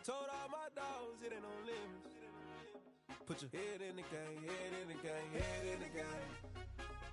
Told all my dogs it ain't no limits. Put your head in the game, head in the game, head in the game.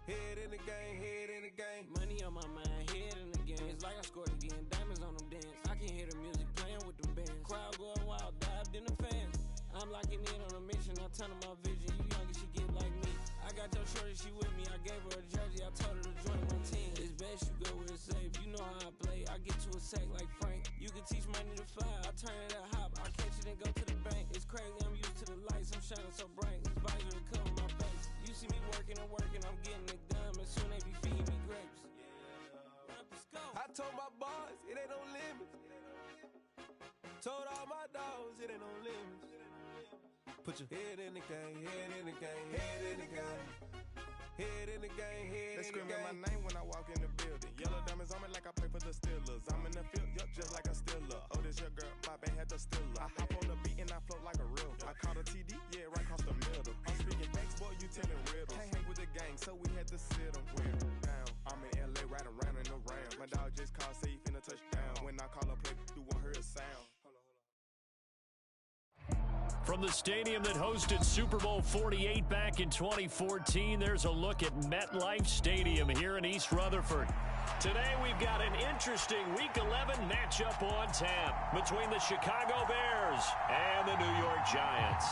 Head in the game, head in the game. Money on my mind, head in the game. It's like I scored again, diamonds on them dance. I can hear the music playing with them bands. Crowd going wild, dived in the fans. I'm locking in on a mission, I tell her my vision. You young and she get like me. I got your shorty, she with me. I gave her a jersey, I told her to join my team. It's best you go where it's safe. You know how I play. I get to a sack like Frank. You can teach money to fly. I turn it up hop. I catch it and go to the bank. It's crazy, I'm used to the lights. I'm shining so bright. This visor will cover my face. You see me working and working. I'm getting it done. And soon they be feeding me grapes. I told my boys it ain't no limits. Told all my dogs it ain't no limits. Put your head in the game, head in the game, head in the game. Head in the game, head in the game. They screaming my name when I walk in the building. Yellow diamonds on me like I play for the Steelers. I'm in the field, yup, just like a Steeler. Oh, this your girl, my band had the Steeler. I hop on the beat and I float like a river. I caught a TD, yeah, right across the middle. I'm speaking thanks, boy, you telling riddles. Can't hang with the gang, so we had to sit them down. I'm in LA, riding around in the Ram. My dog just called, say he finna touchdown. When I call a play, you won't hear a sound. From the stadium that hosted Super Bowl 48 back in 2014, there's a look at MetLife Stadium here in East Rutherford. Today we've got an interesting Week 11 matchup on tap between the Chicago Bears and the New York Giants.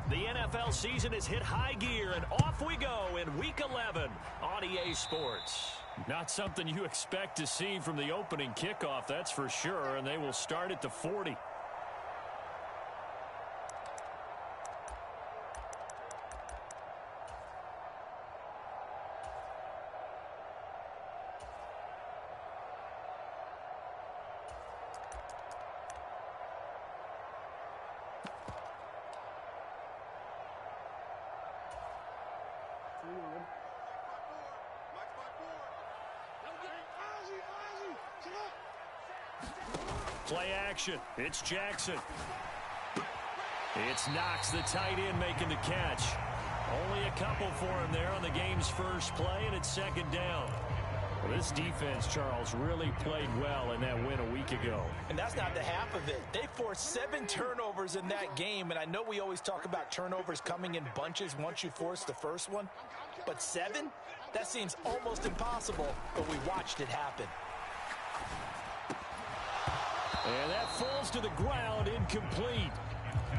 The NFL season has hit high gear, and off we go in Week 11 on EA Sports. Not something you expect to see from the opening kickoff, that's for sure, and they will start at the 40. Play action. It's Jackson. It's Knox, the tight end, making the catch. Only a couple for him there on the game's first play, and it's second down. Well, this defense, Charles, really played well in that win a week ago. And that's not the half of it. They forced 7 turnovers in that game, and I know we always talk about turnovers coming in bunches once you force the first one, but 7? That seems almost impossible, but we watched it happen. And that falls to the ground, incomplete.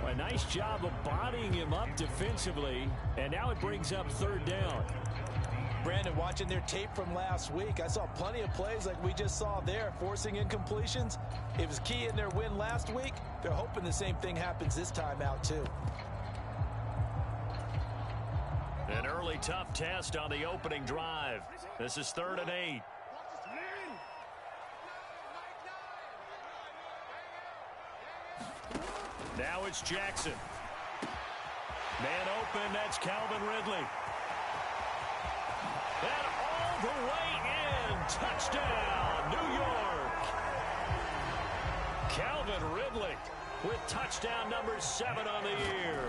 A nice job of bodying him up defensively, and now it brings up third down. Brandon, watching their tape from last week, I saw plenty of plays like we just saw there, forcing incompletions. It was key in their win last week. They're hoping the same thing happens this time out, too. An early tough test on the opening drive. This is 3rd and 8. Now it's Jackson. Man open, that's Calvin Ridley. And all the way in. Touchdown, New York. Calvin Ridley with touchdown number 7 on the year.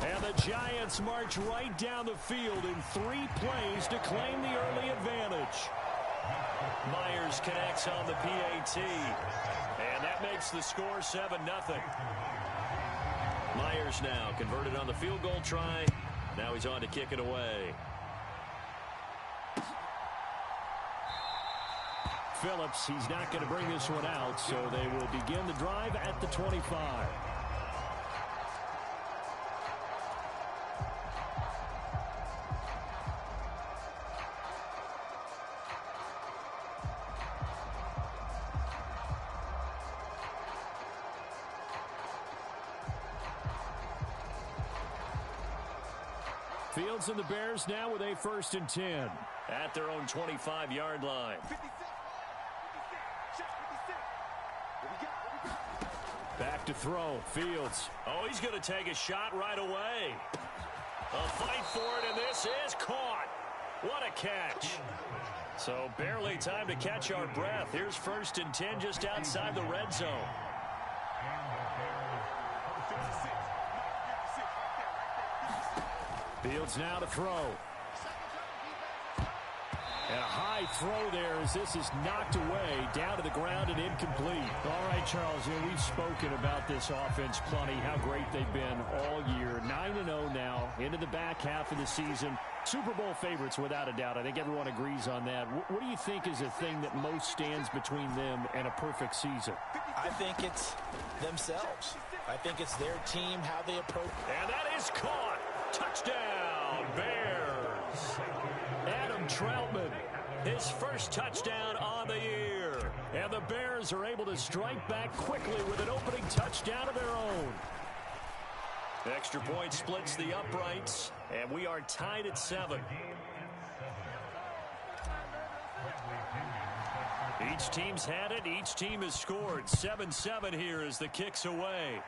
And the Giants march right down the field in 3 plays to claim the early advantage. Myers connects on the PAT. And that makes the score 7-0. Myers now converted on the field goal try. Now he's on to kick it away. Phillips, he's not going to bring this one out, so they will begin the drive at the 25. Fields and the Bears now with a 1st and 10 at their own 25-yard line. Back to throw. Fields. Oh, he's going to take a shot right away. A fight for it, and this is caught. What a catch. So barely time to catch our breath. Here's 1st and 10 just outside the red zone. Fields now to throw. And a high throw there as this is knocked away, down to the ground and incomplete. All right, Charles, we've spoken about this offense plenty, how great they've been all year. 9-0 now, into the back half of the season. Super Bowl favorites without a doubt. I think everyone agrees on that. What do you think is the thing that most stands between them and a perfect season? I think it's themselves. I think it's their team, how they approach. And that is caught. Touchdown, Bears. Adam Troutman, his first touchdown on the year. And the Bears are able to strike back quickly with an opening touchdown of their own. Extra point splits the uprights, and we are tied at 7. Each team's had it. Each team has scored. 7-7 here as the kick's away.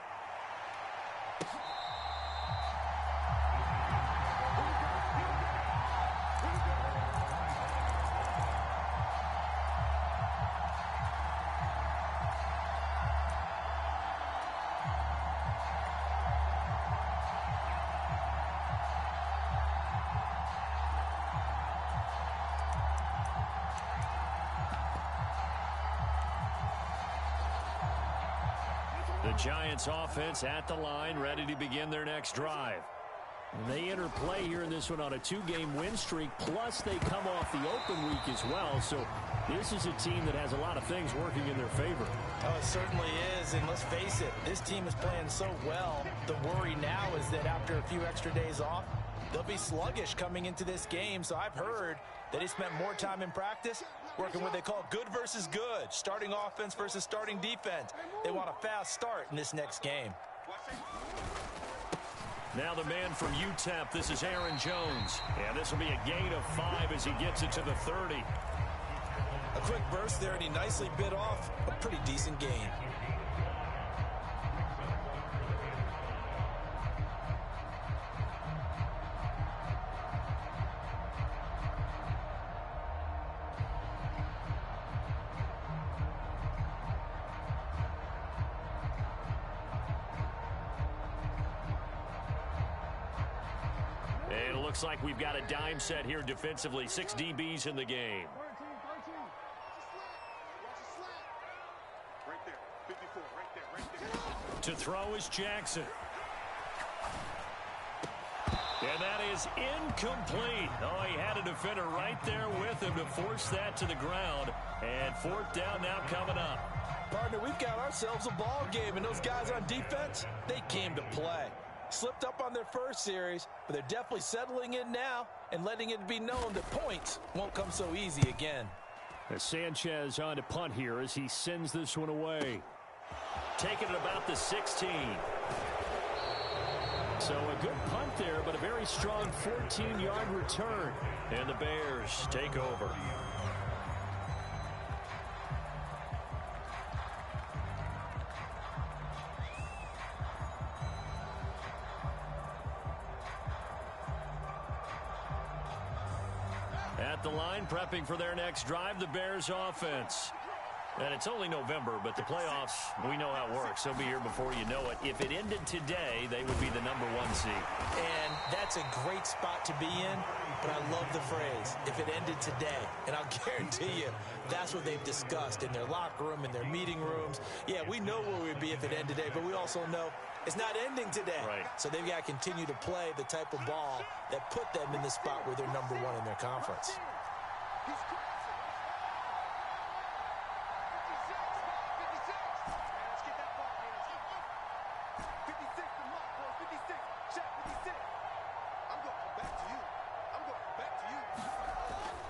The Giants offense at the line, ready to begin their next drive. And they enter play here in this one on a 2-game win streak, plus they come off the open week as well. So this is a team that has a lot of things working in their favor. Oh, it certainly is, and let's face it, this team is playing so well. The worry now is that after a few extra days off, they'll be sluggish coming into this game. So I've heard that he spent more time in practice working what they call good versus good, starting offense versus starting defense. They want a fast start in this next game. Now the man from UTEP, this is Aaron Jones. And this will be a gain of 5 as he gets it to the 30. A quick burst there, and he nicely bit off a pretty decent gain. And it looks like we've got a dime set here defensively. 6 DBs in the game. To throw is Jackson. And that is incomplete. Oh, he had a defender right there with him to force that to the ground. And 4th down now coming up. Partner, we've got ourselves a ball game, and those guys on defense, they came to play. Slipped up on their first series, but they're definitely settling in now and letting it be known that points won't come so easy again. As Sanchez on to punt here as he sends this one away. Taking it about the 16. So a good punt there, but a very strong 14-yard return. And the Bears take over. At the line, prepping for their next drive, the Bears offense. And it's only November, but the playoffs, we know how it works. They'll be here before you know it. If it ended today, they would be the #1 seed. And that's a great spot to be in, but I love the phrase, if it ended today. And I'll guarantee you, that's what they've discussed in their locker room, in their meeting rooms. Yeah, we know where we'd be if it ended today, but we also know it's not ending today. Right. So they've got to continue to play the type of ball that put them in the spot where they're #1 in their conference.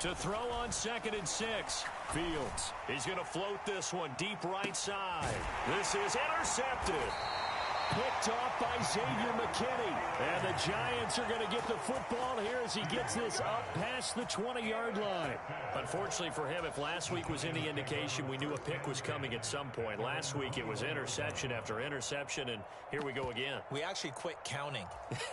To throw on 2nd and 6. Fields. He's going to float this one deep right side. This is intercepted. picked off by Xavier McKinney. And the Giants are going to get the football here as he gets this up past the 20-yard line. Unfortunately for him, if last week was any indication, we knew a pick was coming at some point. Last week it was interception after interception, and here we go again. We actually quit counting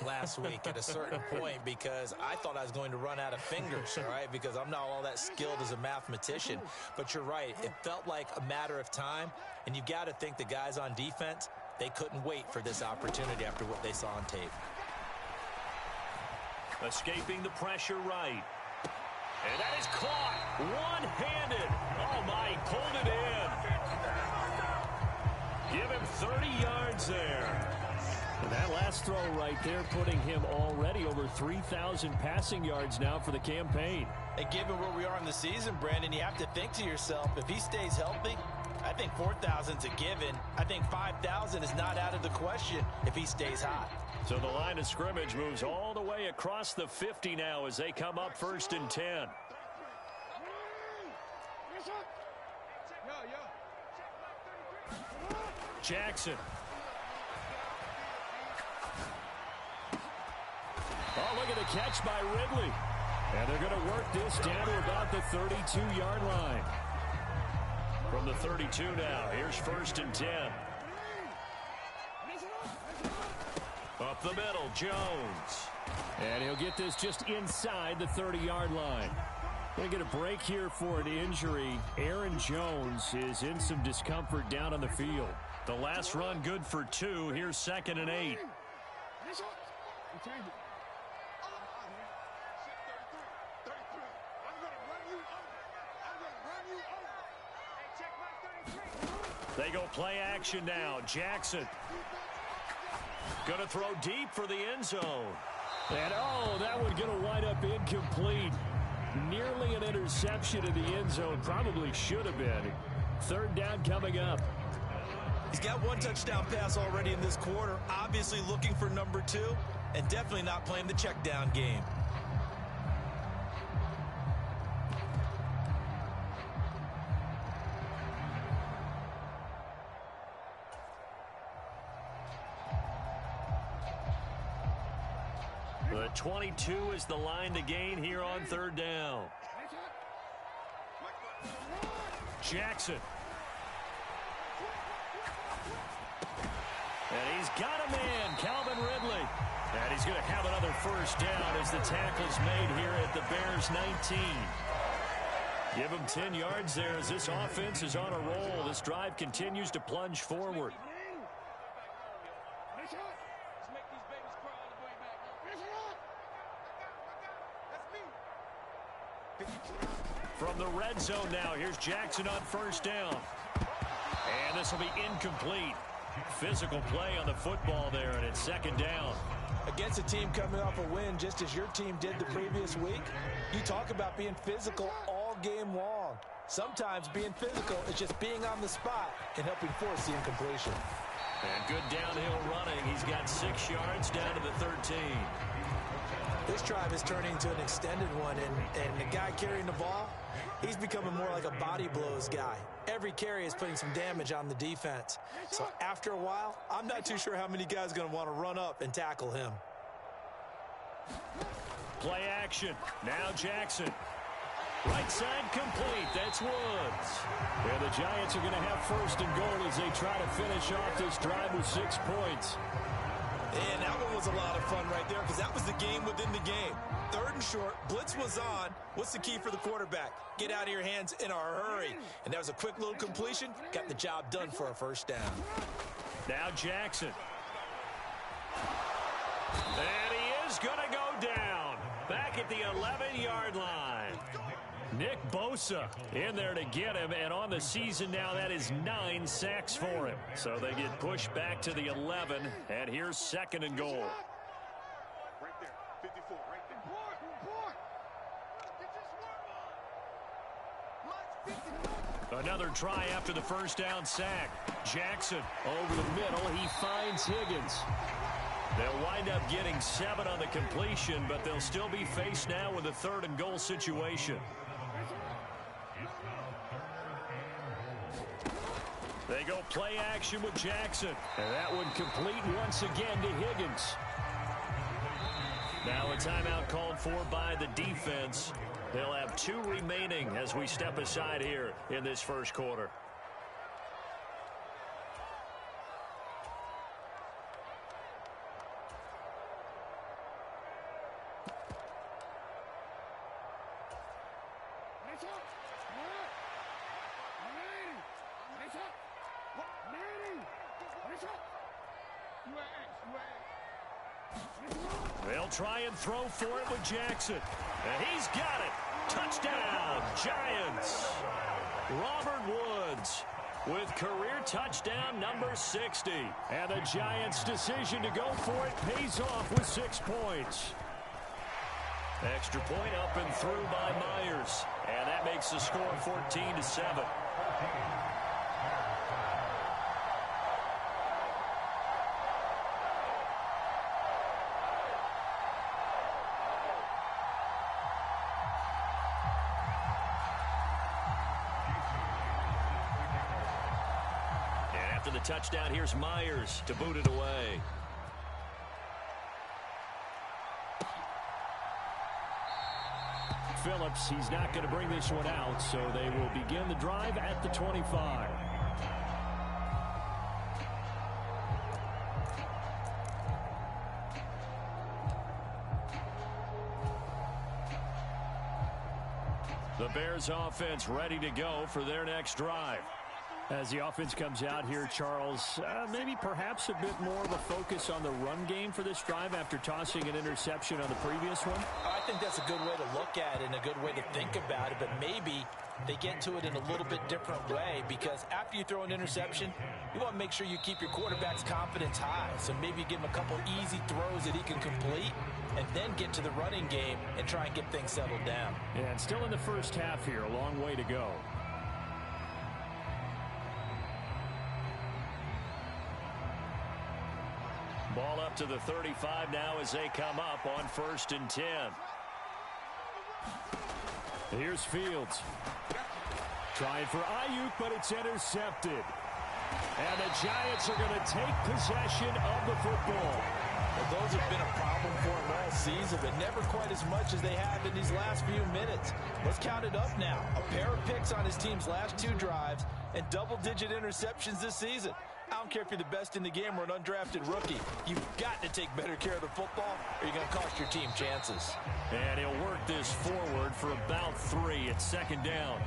last week at a certain point because I thought I was going to run out of fingers, all right, because I'm not all that skilled as a mathematician. But you're right. It felt like a matter of time, and you got to think the guys on defense, they couldn't wait for this opportunity after what they saw on tape. Escaping the pressure right. And that is caught one-handed. Oh, my, he pulled it in. Give him 30 yards there. And that last throw right there putting him already over 3,000 passing yards now for the campaign. And given where we are in the season, Brandon, you have to think to yourself, if he stays healthy, I think 4,000's a given. I think 5,000 is not out of the question if he stays hot. So the line of scrimmage moves all the way across the 50 now as they come up 1st and 10. Jackson. Oh, look at the catch by Ridley. And they're going to work this down to about the 32-yard line. From the 32 now, here's 1st and 10. Up the middle, Jones. And he'll get this just inside the 30-yard line. Going to get a break here for an injury. Aaron Jones is in some discomfort down on the field. The last run good for 2. Here's 2nd and 8. They go play action now. Jackson. Going to throw deep for the end zone. And, oh, that one going to wind up incomplete. Nearly an interception in the end zone. Probably should have been. 3rd down coming up. He's got 1 touchdown pass already in this quarter. Obviously looking for number 2. And definitely not playing the check down game. The 22 is the line to gain here on 3rd down. Jackson. And he's got a man, Calvin Ridley. And he's going to have another 1st down as the tackle's made here at the Bears 19. Give him 10 yards there as this offense is on a roll. This drive continues to plunge forward. From the red zone now, here's Jackson on 1st down. And this will be incomplete. Physical play on the football there, and it's 2nd down. Against a team coming off a win just as your team did the previous week, you talk about being physical all game long. Sometimes being physical is just being on the spot and helping force the incompletion. And good downhill running. He's got 6 yards down to the 13. This drive is turning into an extended one, and the guy carrying the ball, he's becoming more like a body blows guy. Every carry is putting some damage on the defense. So after a while, I'm not too sure how many guys are going to want to run up and tackle him. Play action. Now Jackson. Right side complete. That's Woods. And the Giants are going to have 1st and goal as they try to finish off this drive with 6 points. And that one was a lot of fun right there because that was the game within the game. 3rd and short, blitz was on. What's the key for the quarterback? Get out of your hands in a hurry. And that was a quick little completion. Got the job done for a 1st down. Now Jackson. And he is going to go down. Back at the 11-yard line. Nick Bosa in there to get him, and on the season now, that is 9 sacks for him. So they get pushed back to the 11, and here's 2nd and goal. Right there, 54, right there. Another try after the 1st down sack. Jackson over the middle. He finds Higgins. They'll wind up getting 7 on the completion, but they'll still be faced now with a 3rd and goal situation. They go play action with Jackson. And that one complete once again to Higgins. Now a timeout called for by the defense. They'll have 2 remaining as we step aside here in this first quarter. They'll try and throw for it with Jackson. And he's got it. Touchdown, Giants. Robert Woods with career touchdown number 60. And the Giants' decision to go for it pays off with 6 points. Extra point up and through by Myers. And that makes the score 14-7. The touchdown, here's Myers to boot it away. Phillips, he's not going to bring this one out, so they will begin the drive at the 25. The Bears offense ready to go for their next drive. As the offense comes out here, Charles, maybe perhaps a bit more of a focus on the run game for this drive after tossing an interception on the previous one? I think that's a good way to look at it and a good way to think about it, but maybe they get to it in a little bit different way, because after you throw an interception, you want to make sure you keep your quarterback's confidence high. So maybe give him a couple easy throws that he can complete and then get to the running game and try and get things settled down. Yeah, and still in the first half here, a long way to go. Ball up to the 35 now as they come up on 1st and 10. Here's Fields. Trying for Ayuk, but it's intercepted. And the Giants are going to take possession of the football. Well, those have been a problem for them all season, but never quite as much as they have in these last few minutes. Let's count it up now. A pair of picks on his team's last 2 drives and double-digit interceptions this season. I don't care if you're the best in the game or an undrafted rookie. You've got to take better care of the football or you're going to cost your team chances. And he'll work this forward for about 3. It's 2nd down.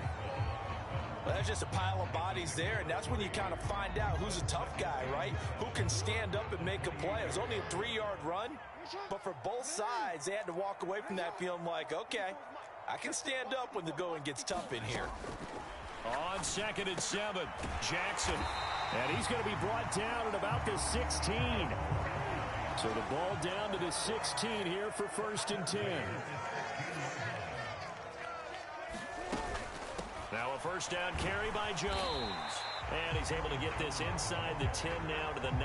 Well, that's just a pile of bodies there, and that's when you kind of find out who's a tough guy, right? Who can stand up and make a play. It was only a 3-yard run, but for both sides, they had to walk away from that feeling like, okay, I can stand up when the going gets tough in here. On 2nd and 7, Jackson. And he's going to be brought down at about the 16. So the ball down to the 16 here for 1st and 10. Now a 1st down carry by Jones. And he's able to get this inside the 10 now to the 9.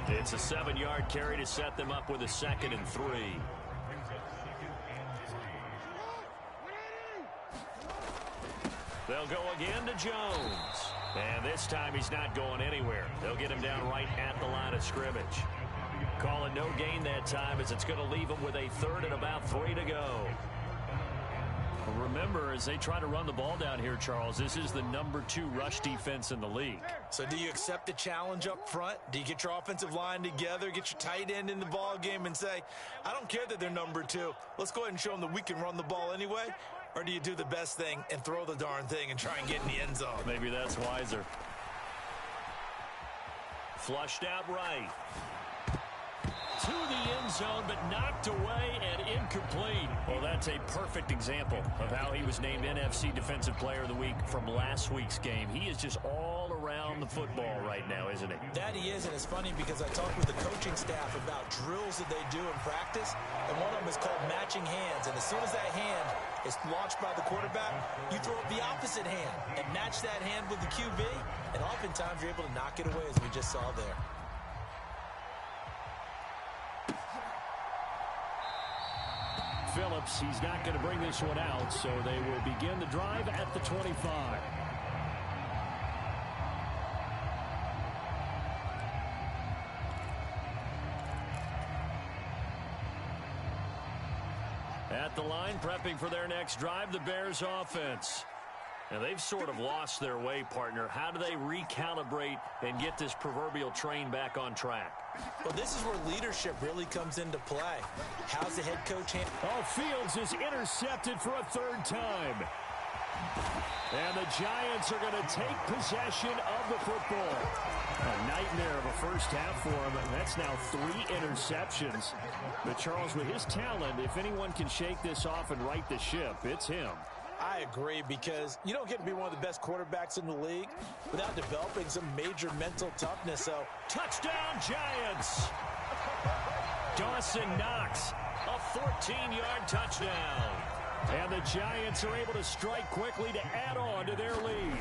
It's a 7-yard carry to set them up with a 2nd and 3. They'll go again to Jones. And this time he's not going anywhere. They'll get him down right at the line of scrimmage. Call it no gain that time, as it's going to leave him with a 3rd and about 3 to go. Remember, as they try to run the ball down here, Charles, this is the number 2 rush defense in the league. So do you accept the challenge up front? Do you get your offensive line together, get your tight end in the ball game and say, I don't care that they're number 2. Let's go ahead and show them that we can run the ball anyway? Or do you do the best thing and throw the darn thing and try and get in the end zone? Maybe that's wiser. Flushed out right. To the end zone, but knocked away and incomplete. Well, that's a perfect example of how he was named NFC Defensive Player of the Week from last week's game. He is just all around the football right now, isn't he? That he is, and it's funny because I talked with the coaching staff about drills that they do in practice, and one of them is called matching hands. And as soon as that hand is launched by the quarterback, you throw up the opposite hand and match that hand with the QB, and oftentimes you're able to knock it away, as we just saw there. Phillips, he's not going to bring this one out, so they will begin the drive at the 25. At the line, prepping for their next drive, the Bears offense. And they've sort of lost their way, partner. How do they recalibrate and get this proverbial train back on track? Well, this is where leadership really comes into play. How's the head coach Fields is intercepted for a third time. And the Giants are going to take possession of the football. A nightmare of a first half for him. That's now 3 interceptions. But Charles, with his talent, if anyone can shake this off and right the ship, it's him. I agree, because you don't get to be one of the best quarterbacks in the league without developing some major mental toughness. So, touchdown Giants! Dawson Knox, a 14-yard touchdown. And the Giants are able to strike quickly to add on to their lead.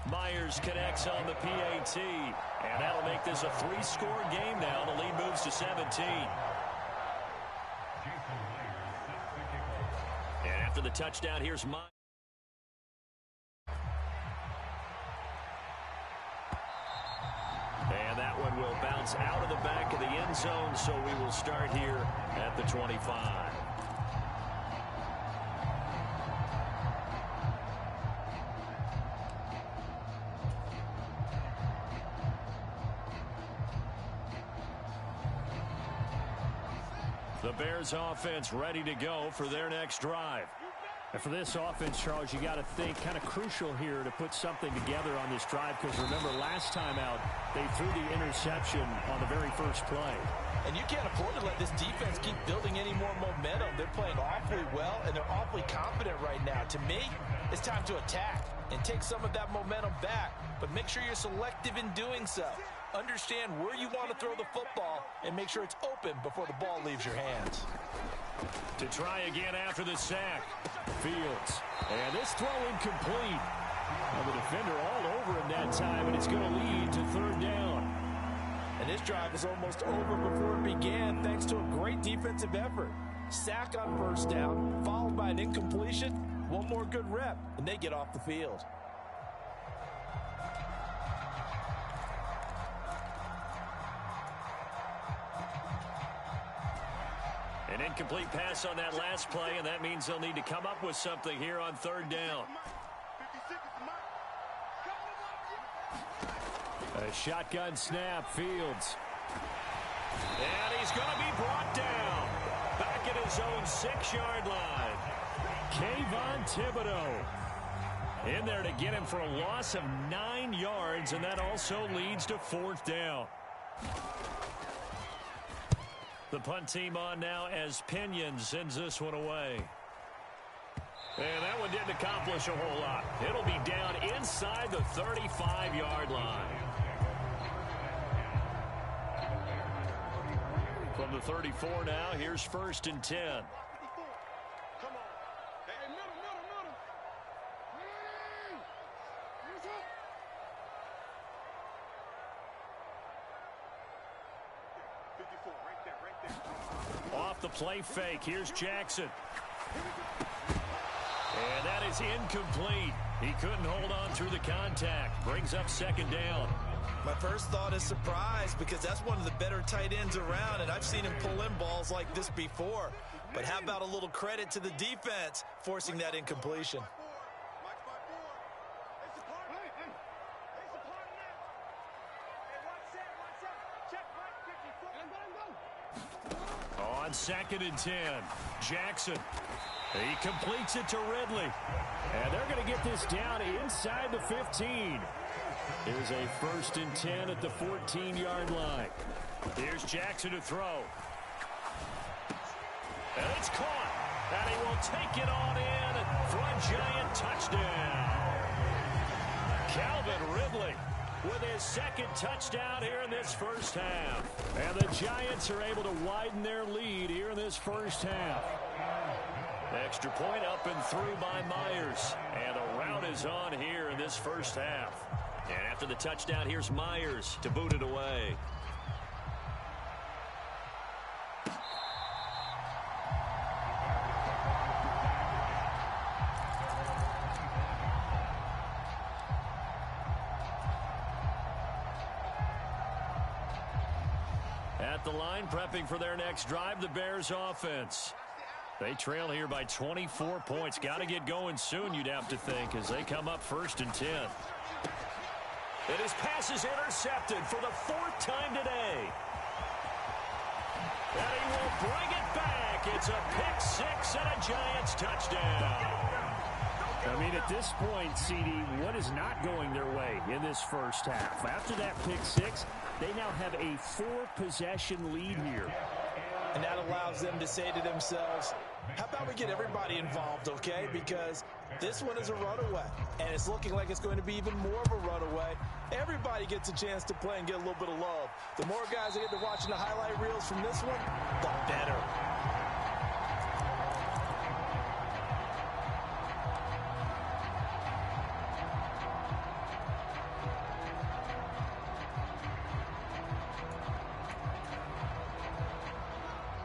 Myers connects on the PAT, and that'll make this a 3-score game now. The lead moves to 17. And after the touchdown, here's Myers. And that one will bounce out of the back of the end zone, so we will start here at the 25. The Bears offense ready to go for their next drive. And for this offense, Charles, you got to think kind of crucial here to put something together on this drive, because remember, last time out, they threw the interception on the very first play. And you can't afford to let this defense keep building any more momentum. They're playing awfully well, and they're awfully confident right now. To me, it's time to attack and take some of that momentum back, but make sure you're selective in doing so. Understand where you want to throw the football and make sure it's open before the ball leaves your hands. To try again after the sack, Fields. And this throw incomplete. And the defender all over him that time, and it's going to lead to third down. And this drive is almost over before it began, thanks to a great defensive effort. Sack on first down, followed by an incompletion. One more good rep, and they get off the field. An incomplete pass on that last play, and that means they'll need to come up with something here on third down. A shotgun snap, Fields. And he's going to be brought down. Back at his own 6-yard line. Kayvon Thibodeaux in there to get him for a loss of 9 yards, and that also leads to fourth down. The punt team on now as Pinion sends this one away. And that one didn't accomplish a whole lot. It'll be down inside the 35-yard line. From the 34 now, here's 1st and 10. Off the play fake, here's Jackson. And that is incomplete. He couldn't hold on through the contact. Brings up second down. My first thought is surprise, because that's one of the better tight ends around, and I've seen him pull in balls like this before. But how about a little credit to the defense forcing that incompletion? On 2nd and 10, Jackson. He completes it to Ridley. And they're going to get this down inside the 15. Here's a 1st and 10 at the 14-yard line. Here's Jackson to throw. And it's caught. And he will take it on in for a Giant touchdown. Calvin Ridley with his 2nd touchdown here in this first half. And the Giants are able to widen their lead here in this first half. Extra point up and through by Myers. And the route is on here in this first half. And after the touchdown, here's Myers to boot it away. at the line, prepping for their next drive, the Bears offense. They trail here by 24 points. Got to get going soon, you'd have to think, as they come up 1st and 10. And his pass is intercepted for the 4th time today. And he will bring it back. It's a pick six and a Giants touchdown. I mean, at this point, CD, what is not going their way in this first half? After that pick six, they now have a 4-possession lead here. And that allows them to say to themselves, how about we get everybody involved, okay? Because this one is a runaway, and it's looking like it's going to be even more of a runaway. Everybody gets a chance to play and get a little bit of love. The more guys that get to watching the highlight reels from this one, the better.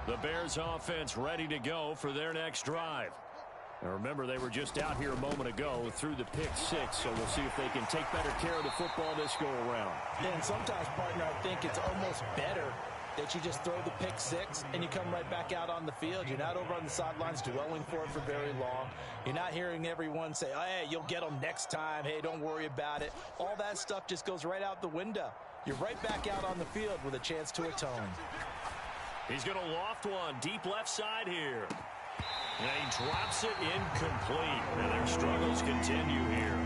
The Bears offense ready to go for their next drive. Now remember, they were just out here a moment ago through the pick six, so we'll see if they can take better care of the football this go around. And sometimes, partner, I think it's almost better that you just throw the pick six and you come right back out on the field. You're not over on the sidelines dwelling for it for very long. You're not hearing everyone say, oh, hey, you'll get them next time. Hey, don't worry about it. All that stuff just goes right out the window. You're right back out on the field with a chance to atone. He's going to loft one deep left side here. And he drops it incomplete. And their struggles continue here.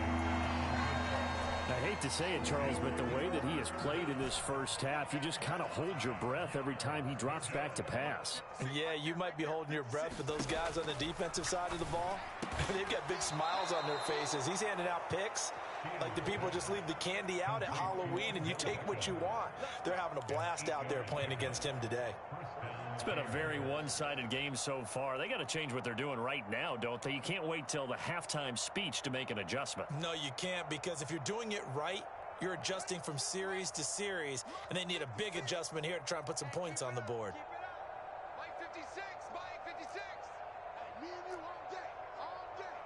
I hate to say it, Charles, but the way that he has played in this first half, you just kind of hold your breath every time he drops back to pass. Yeah, you might be holding your breath, but those guys on the defensive side of the ball, they've got big smiles on their faces. He's handing out picks like the people just leave the candy out at Halloween and you take what you want. They're having a blast out there playing against him today. It's been a very one-sided game so far. They got to change what they're doing right now, don't they? You can't wait till the halftime speech to make an adjustment. No, you can't, because if you're doing it right, you're adjusting from series to series, and they need a big adjustment here to try and put some points on the board. Mike 56, Mike 56. Hey, me and you all day, all day.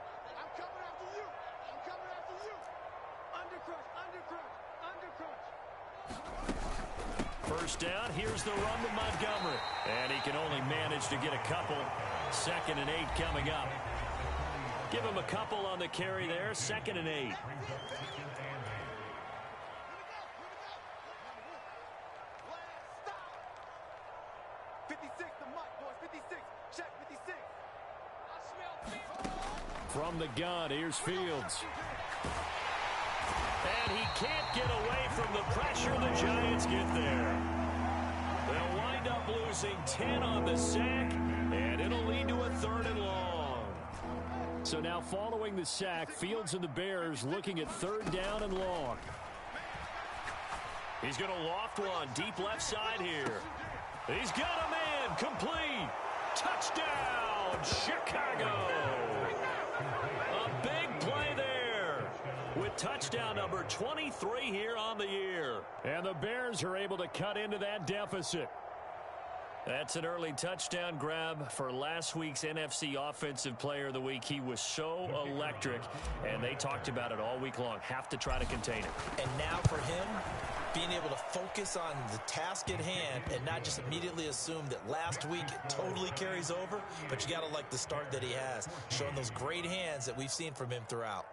I'm coming after you. I'm coming after you. Undercrush, undercrush, undercrush. First down, here's the run to Montgomery. And he can only manage to get a couple. 2nd and 8 coming up. Give him a couple on the carry there. 2nd and 8. From the gun, here's Fields. And he can't get away from the pressure. The Giants get there. They'll wind up losing 10 on the sack, and it'll lead to a 3rd and long. So now following the sack, Fields and the Bears looking at 3rd down and long. He's going to loft one deep left side here. He's got a man complete. Touchdown, Chicago. A big play there with touchdown number 23 here on the year. And the Bears are able to cut into that deficit. That's an early touchdown grab for last week's NFC Offensive Player of the Week. He was so electric, and they talked about it all week long. Have to try to contain it. And now for him, being able to focus on the task at hand and not just immediately assume that last week it totally carries over, but you got to like the start that he has, showing those great hands that we've seen from him throughout.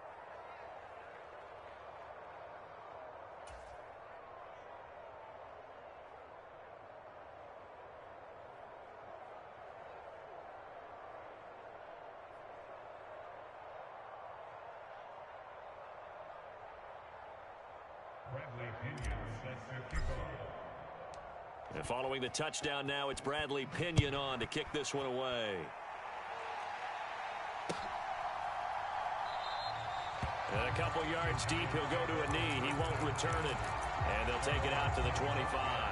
And following the touchdown now, it's Bradley Pinion on to kick this one away. And a couple yards deep, he'll go to a knee. He won't return it. And they'll take it out to the 25.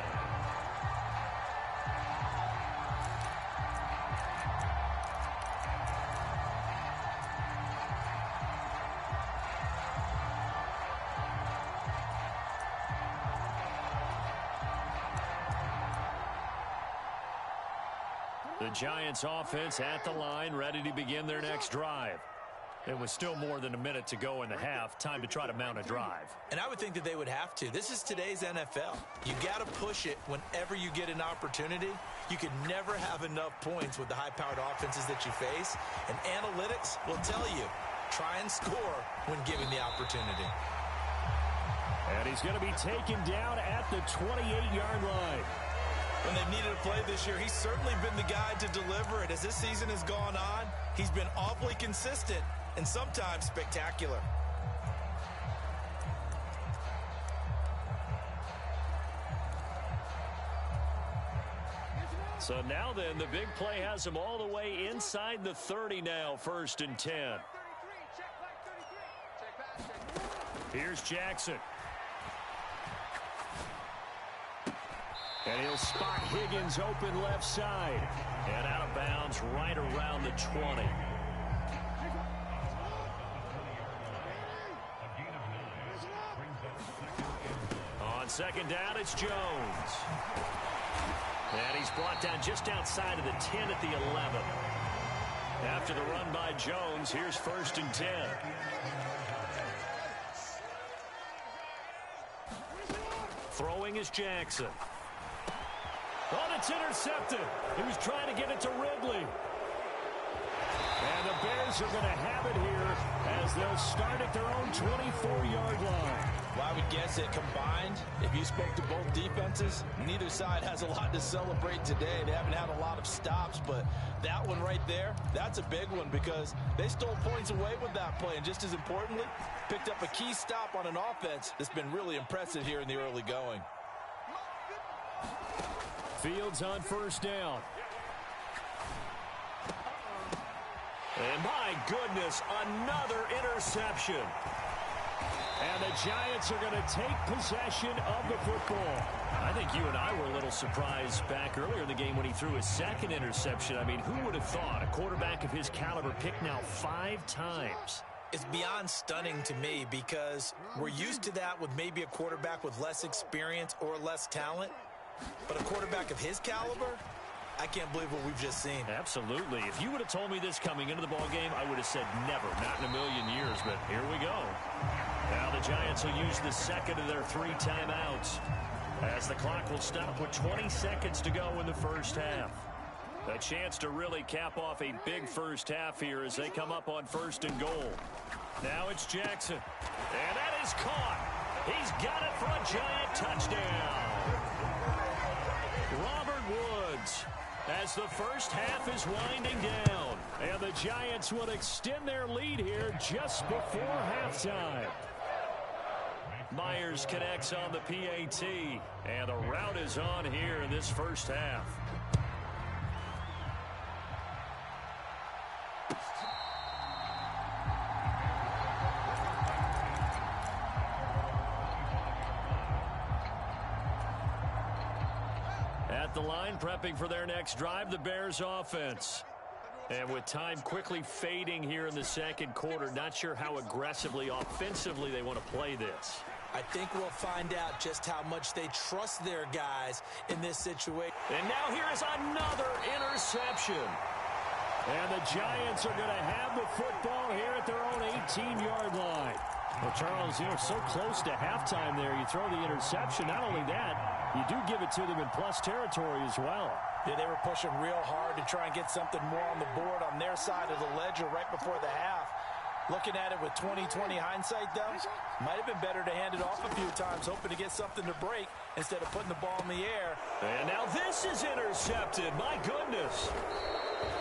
The Giants offense at the line, ready to begin their next drive. It was still more than a minute to go in the half. Time to try to mount a drive. And I would think that they would have to. This is today's NFL. You got to push it whenever you get an opportunity. You can never have enough points with the high-powered offenses that you face. And analytics will tell you, try and score when given the opportunity. And he's going to be taken down at the 28-yard line. When they've needed a play this year, he's certainly been the guy to deliver it. As this season has gone on, he's been awfully consistent and sometimes spectacular. So now then, the big play has him all the way inside the 30 now, 1st and 10. Here's Jackson. And he'll spot Higgins open left side. And out of bounds right around the 20. On 2nd down, it's Jones. And he's brought down just outside of the 10 at the 11. After the run by Jones, here's 1st and 10. Throwing is Jackson. Oh, it's intercepted. He was trying to get it to Ridley. And the Bears are going to have it here as they'll start at their own 24-yard line. Well, I would guess it combined, if you spoke to both defenses, neither side has a lot to celebrate today. They haven't had a lot of stops, but that one right there, that's a big one because they stole points away with that play. And just as importantly, picked up a key stop on an offense that's been really impressive here in the early going. Fields on 1st down. And my goodness, another interception. And the Giants are going to take possession of the football. I think you and I were a little surprised back earlier in the game when he threw his 2nd interception. I mean, who would have thought a quarterback of his caliber picked now 5 times? It's beyond stunning to me because we're used to that with maybe a quarterback with less experience or less talent. But a quarterback of his caliber, I can't believe what we've just seen. Absolutely. If you would have told me this coming into the ballgame, I would have said never, not in a million years. But here we go. Now the Giants will use the 2nd of their 3 timeouts as the clock will stop with 20 seconds to go in the 1st half. A chance to really cap off a big 1st half here as they come up on 1st and goal. Now it's Jackson. And that is caught. He's got it for a Giant touchdown. Robert Woods, as the 1st half is winding down. And the Giants will extend their lead here just before halftime. Myers connects on the PAT. And the route is on here in this 1st half. At the line, prepping for their next drive, the Bears offense. And with time quickly fading here in the 2nd quarter, not sure how aggressively, offensively they want to play this. I think we'll find out just how much they trust their guys in this situation. And now here is another interception. And the Giants are going to have the football here at their own 18-yard line. Well, Charles, so close to halftime there. You throw the interception. Not only that, you do give it to them in plus territory as well. Yeah, they were pushing real hard to try and get something more on the board on their side of the ledger right before the half. Looking at it with 20/20 hindsight, though, might have been better to hand it off a few times, hoping to get something to break instead of putting the ball in the air. And now this is intercepted. My goodness.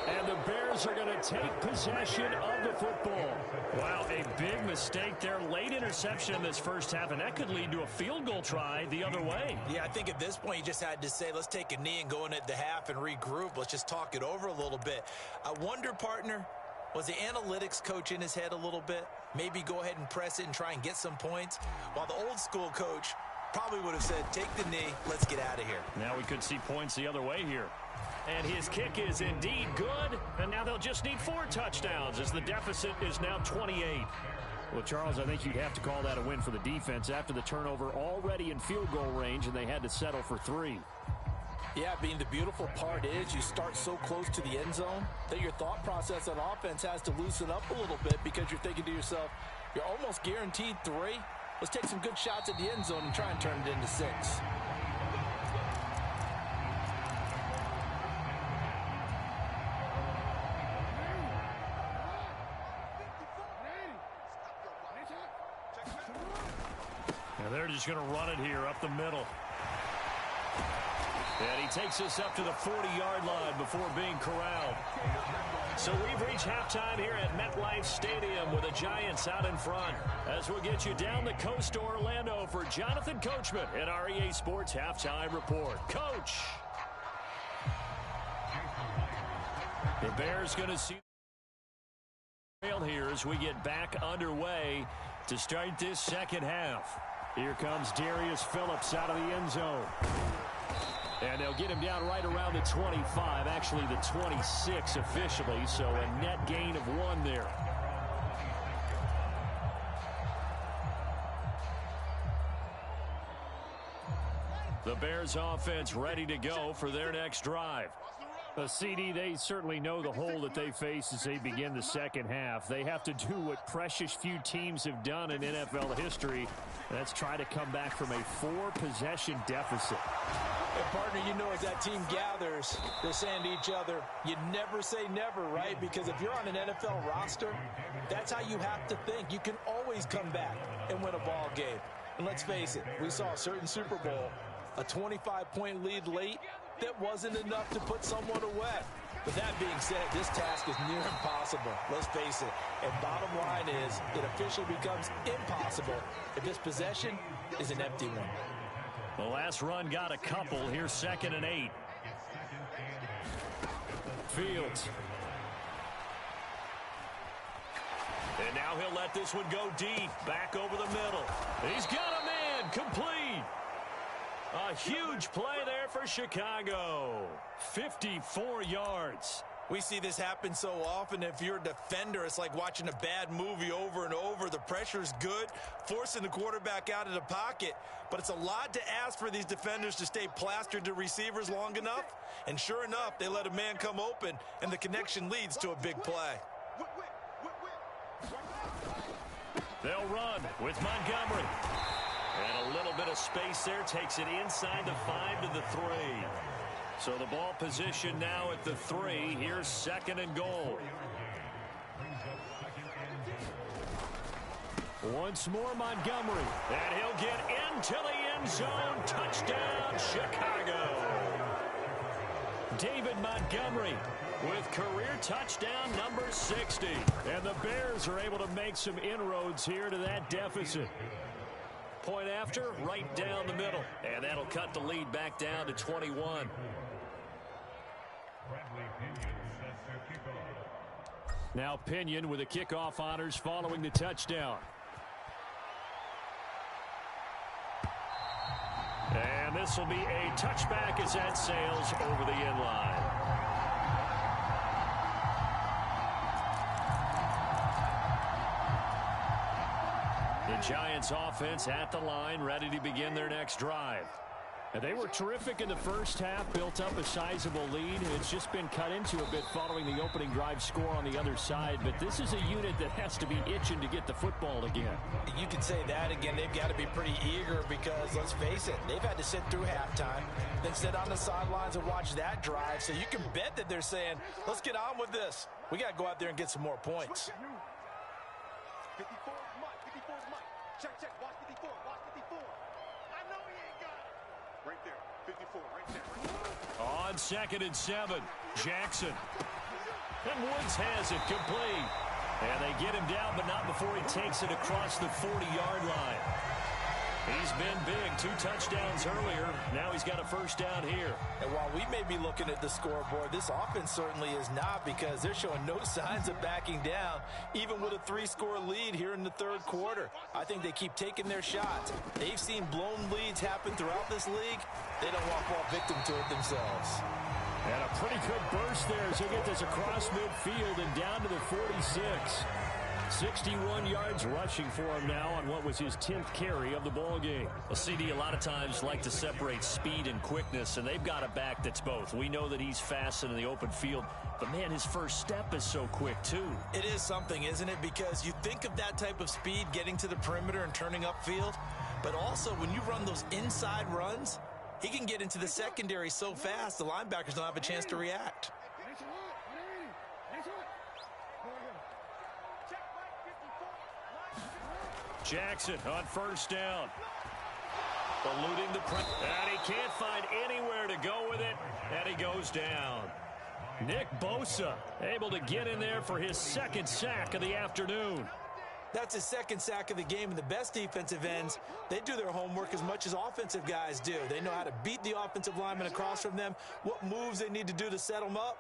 And the Bears are going to take possession of the football. Wow, a big mistake there. Late interception in this 1st half, and that could lead to a field goal try the other way. Yeah, I think at this point you just had to say, let's take a knee and go in at the half and regroup. Let's just talk it over a little bit. I wonder, partner, was the analytics coach in his head a little bit? Maybe go ahead and press it and try and get some points? While the old school coach probably would have said, take the knee, let's get out of here. Now we could see points the other way here. And his kick is indeed good. And now they'll just need 4 touchdowns as the deficit is now 28. Well, Charles, I think you'd have to call that a win for the defense after the turnover already in field goal range, and they had to settle for 3. Yeah, Bean, the beautiful part is you start so close to the end zone that your thought process on offense has to loosen up a little bit because you're thinking to yourself, you're almost guaranteed 3. Let's take some good shots at the end zone and try and turn it into 6. And they're just going to run it here up the middle. And he takes us up to the 40-yard line before being corralled. So we've reached halftime here at MetLife Stadium with the Giants out in front. As we'll get you down the coast to Orlando for Jonathan Coachman at our EA Sports Halftime Report. Coach! The Bears going to see the trail here as we get back underway to start this second half. Here comes Darius Phillips out of the end zone. And they'll get him down right around the 25, actually the 26 officially, so a net gain of 1 there. The Bears offense ready to go for their next drive. CD, they certainly know the hole that they face as they begin the second half. They have to do what precious few teams have done in NFL history. That's try to come back from a 4-possession deficit. And partner, you know, as that team gathers, they're saying to each other, you never say never, right? Because if you're on an NFL roster, that's how you have to think. You can always come back and win a ball game. And let's face it, we saw a certain Super Bowl, a 25-point lead late, that wasn't enough to put someone away. But that being said, this task is near impossible. Let's face it. And bottom line is, it officially becomes impossible if this possession is an empty one. The last run got a couple. Here's 2nd and 8. Fields. And now he'll let this one go deep. Back over the middle. He's got a man. Complete. A huge play there for Chicago. 54 yards. We see this happen so often. If you're a defender, it's like watching a bad movie over and over. The pressure's good, forcing the quarterback out of the pocket. But it's a lot to ask for these defenders to stay plastered to receivers long enough. And sure enough, they let a man come open, and the connection leads to a big play. They'll run with Montgomery. And a little bit of space there, takes it inside the 5 to the 3. So the ball position now at the 3. Here's 2nd and goal. Once more Montgomery. And he'll get into the end zone. Touchdown, Chicago. David Montgomery with career touchdown number 60. And the Bears are able to make some inroads here to that deficit. Point after, right down the middle. And that'll cut the lead back down to 21. Now Pinion with the kickoff honors following the touchdown. And this will be a touchback as that sails over the end line. The Giants offense at the line, ready to begin their next drive. And they were terrific in the first half, built up a sizable lead. It's just been cut into a bit following the opening drive score on the other side. But this is a unit that has to be itching to get the football again. You could say that again. They've got to be pretty eager because, let's face it, they've had to sit through halftime, then sit on the sidelines and watch that drive. So you can bet that they're saying, let's get on with this. We got to go out there and get some more points. 54 is Mike. 54 is Mike. Check, check. Watch 54. Watch 54. I know he ain't got it. Right there. 54. Right there. On 2nd and 7, Jackson. And Woods has it complete. And they get him down, but not before he takes it across the 40-yard line. He's been big. 2 touchdowns earlier. Now he's got a first down here. And while we may be looking at the scoreboard, this offense certainly is not, because they're showing no signs of backing down, even with a 3-score lead here in the third quarter. I think they keep taking their shots. They've seen blown leads happen throughout this league. They don't want to fall victim to it themselves. And a pretty good burst there as he'll get this across midfield and down to the 46. 61 yards rushing for him now on what was his 10th carry of the ball game. Well, CD, a lot of times like to separate speed and quickness, and they've got a back that's both. We know that he's fast in the open field, but, man, his first step is so quick, too. It is something, isn't it? Because you think of that type of speed getting to the perimeter and turning upfield, but also when you run those inside runs, he can get into the secondary so fast the linebackers don't have a chance to react. Jackson on first down. Eluding the press. And he can't find anywhere to go with it. And he goes down. Nick Bosa able to get in there for his second sack of the afternoon. That's his second sack of the game, and the best defensive ends, they do their homework as much as offensive guys do. They know how to beat the offensive lineman across from them, what moves they need to do to set them up.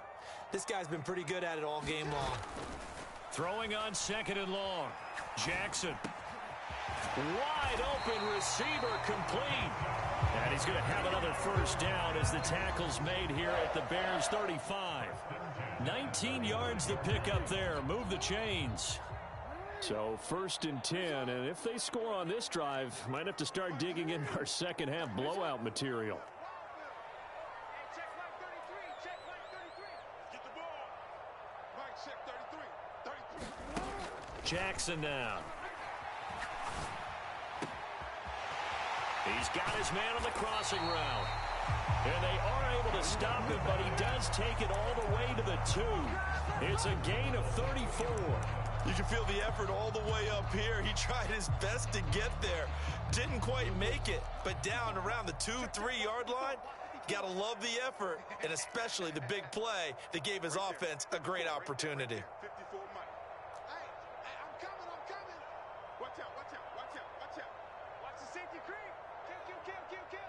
This guy's been pretty good at it all game long. Throwing on second and long. Jackson. Wide open receiver complete. And he's going to have another first down as the tackle's made here at the Bears 35. 19 yards to pick up there. Move the chains. So 1st and 10, and if they score on this drive, might have to start digging in our second half blowout material. Check Mike 33. Check Mike 33. Get the ball. Mike, check 33. 33. Jackson now. He's got his man on the crossing route. And they are able to stop him, but he does take it all the way to the 2. It's a gain of 34. You can feel the effort all the way up here. He tried his best to get there. Didn't quite make it, but down around the 2-3 yard line, gotta love the effort, and especially the big play that gave his offense a great opportunity. 54 Mike. Hey, I'm coming. Watch out. Watch the safety creep. Kill.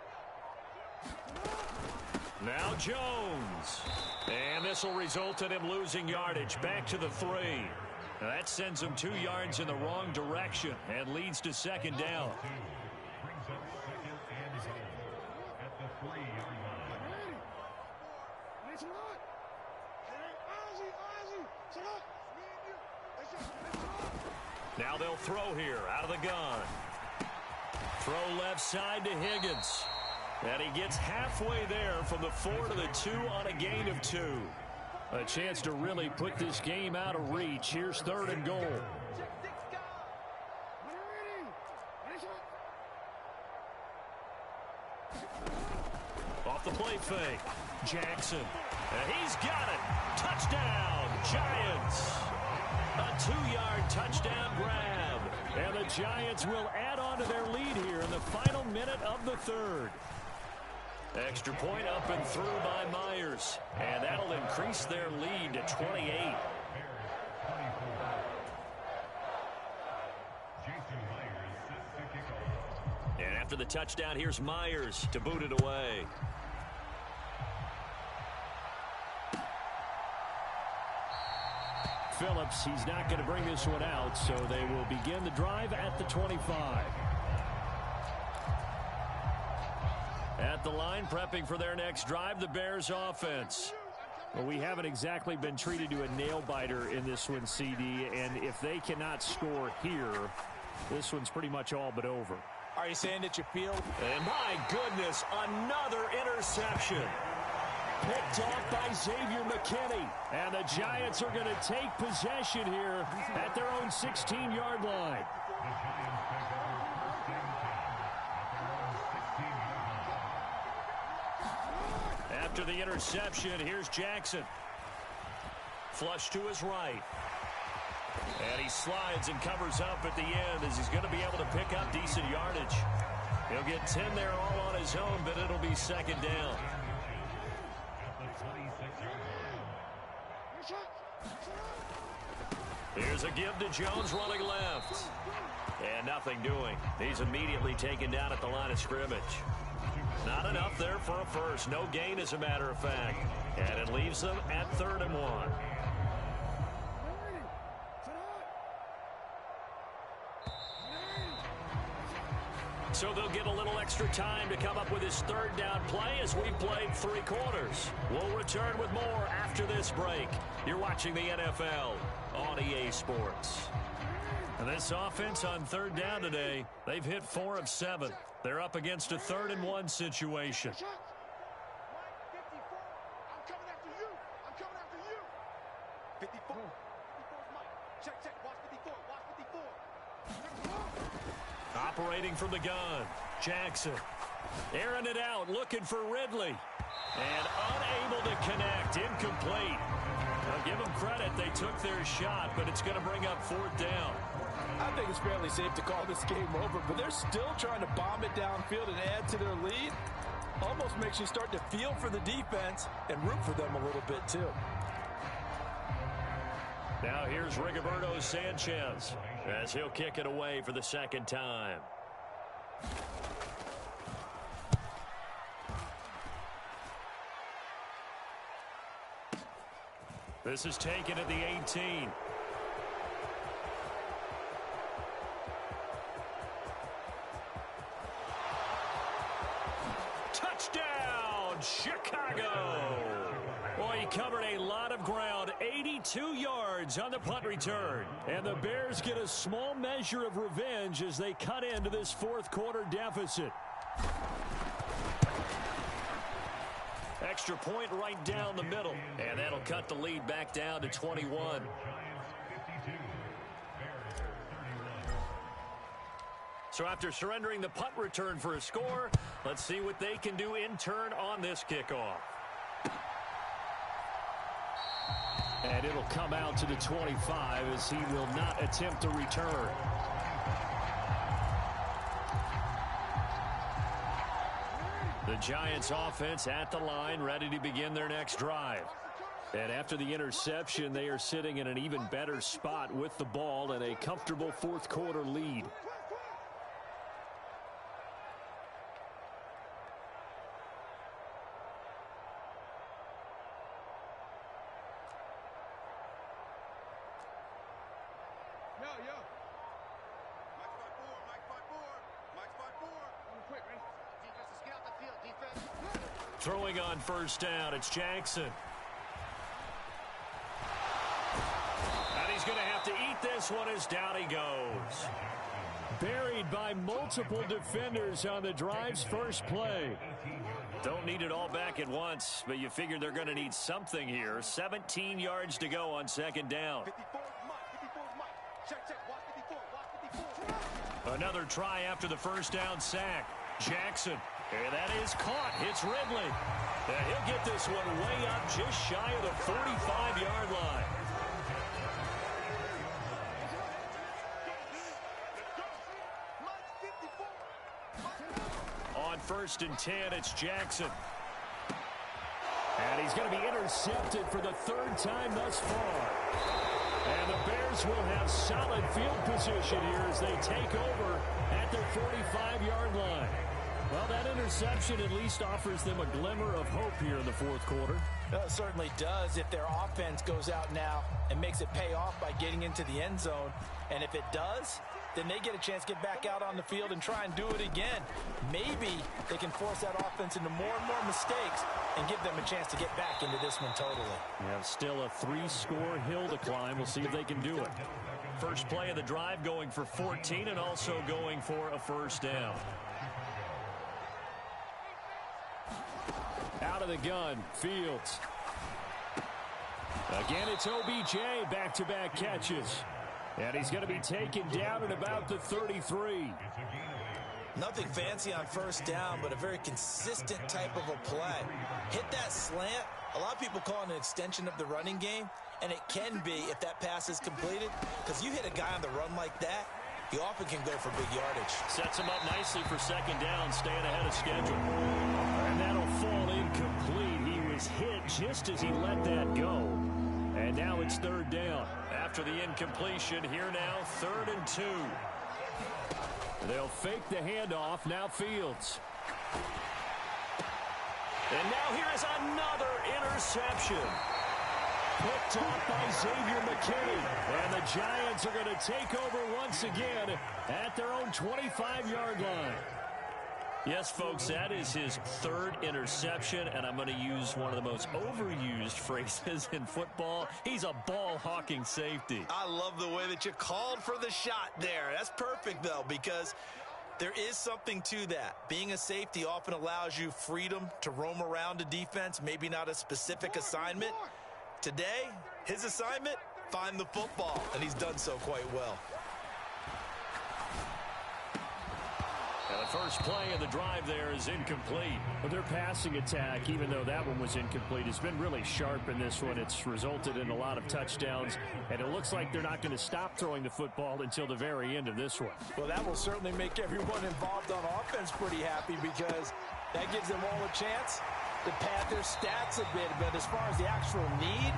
Now Jones. And this will result in him losing yardage back to the 3. Now that sends him 2 yards in the wrong direction and leads to second down. Now they'll throw here out of the gun. Throw left side to Higgins. And he gets halfway there from the 4 to the 2 on a gain of 2. A chance to really put this game out of reach. Here's 3rd and goal. Off the play fake. Jackson. And he's got it. Touchdown, Giants. A 2-yard touchdown grab. And the Giants will add on to their lead here in the final minute of the 3rd. Extra point up and through by Myers. And that'll increase their lead to 28. And after the touchdown, here's Myers to boot it away. Phillips, he's not going to bring this one out, so they will begin the drive at the 25. At the line, prepping for their next drive, the Bears offense. Well, we haven't exactly been treated to a nail-biter in this one, CD, and if they cannot score here, this one's pretty much all but over. Are you saying that you feel? And my goodness, another interception. Picked off by Xavier McKinney. And the Giants are going to take possession here at their own 16-yard line. After the interception, here's Jackson. Flush to his right. And he slides and covers up at the end as he's going to be able to pick up decent yardage. He'll get 10 there all on his own, but it'll be second down. Here's a give to Jones running left. And nothing doing. He's immediately taken down at the line of scrimmage. Not enough there for a first. No gain, as a matter of fact. And it leaves them at 3rd and 1. So they'll get a little extra time to come up with his 3rd down play as we've played 3 quarters. We'll return with more after this break. You're watching the NFL on EA Sports. And this offense on third down today, they've hit 4 of 7. They're up against a 3rd-and-1 situation. 54. I'm coming after you. I'm coming after you. 54. 54's Mike. Check, check. Watch 54. Watch 54. Operating from the gun, Jackson. Airing it out, looking for Ridley. And unable to connect, incomplete. Now give them credit, they took their shot, but it's going to bring up 4th down. I think it's fairly safe to call this game over, but they're still trying to bomb it downfield and add to their lead. Almost makes you start to feel for the defense and root for them a little bit too. Now here's Rigoberto Sanchez as he'll kick it away for the 2nd time. This is taken at the 18. Touchdown, Chicago! Boy, he covered a lot of ground, 82 yards on the punt return. And the Bears get a small measure of revenge as they cut into this 4th quarter deficit. Extra point right down the middle. And that'll cut the lead back down to 21. So after surrendering the punt return for a score, let's see what they can do in turn on this kickoff. And it'll come out to the 25 as he will not attempt to return. The Giants offense at the line, ready to begin their next drive. And after the interception, they are sitting in an even better spot with the ball and a comfortable 4th quarter lead. Throwing on 1st down, it's Jackson. And he's going to have to eat this one as down he goes. Buried by multiple defenders on the drive's first play. Don't need it all back at once, but you figure they're going to need something here. 17 yards to go on 2nd down. Another try after the 1st down sack. Jackson. And that is caught. It's Ridley. And he'll get this one way up just shy of the 45-yard line. On 1st and 10, it's Jackson. And he's going to be intercepted for the 3rd time thus far. And the Bears will have solid field position here as they take over at their 45-yard line. Well, that interception at least offers them a glimmer of hope here in the 4th quarter. Well, it certainly does if their offense goes out now and makes it pay off by getting into the end zone. And if it does, then they get a chance to get back out on the field and try and do it again. Maybe they can force that offense into more and more mistakes and give them a chance to get back into this one totally. Yeah, still a 3-score hill to climb. We'll see if they can do it. First play of the drive going for 14 and also going for a 1st down. Out of the gun, Fields. Again, it's OBJ, back-to-back catches. And he's going to be taken down at about the 33. Nothing fancy on 1st down, but a very consistent type of a play. Hit that slant. A lot of people call it an extension of the running game, and it can be if that pass is completed, because you hit a guy on the run like that, you often can go for big yardage. Sets him up nicely for 2nd down, staying ahead of schedule. And that'll fall incomplete. He was hit just as he let that go. And now it's 3rd down. After the incompletion, here now, 3rd and 2. They'll fake the handoff, now Fields. And now here is another interception. Picked off by Xavier McKinney. And the Giants are going to take over once again at their own 25-yard line. Yes, folks, that is his third interception, and I'm going to use one of the most overused phrases in football. He's a ball-hawking safety. I love the way that you called for the shot there. That's perfect, though, because there is something to that. Being a safety often allows you freedom to roam around a defense, maybe not a specific assignment. Today, his assignment, find the football, and he's done so quite well. And the first play of the drive there is incomplete. Well, their passing attack, even though that one was incomplete, has been really sharp in this one. It's resulted in a lot of touchdowns, and it looks like they're not going to stop throwing the football until the very end of this one. Well, that will certainly make everyone involved on offense pretty happy because that gives them all a chance to pad their stats a bit. But as far as the actual need,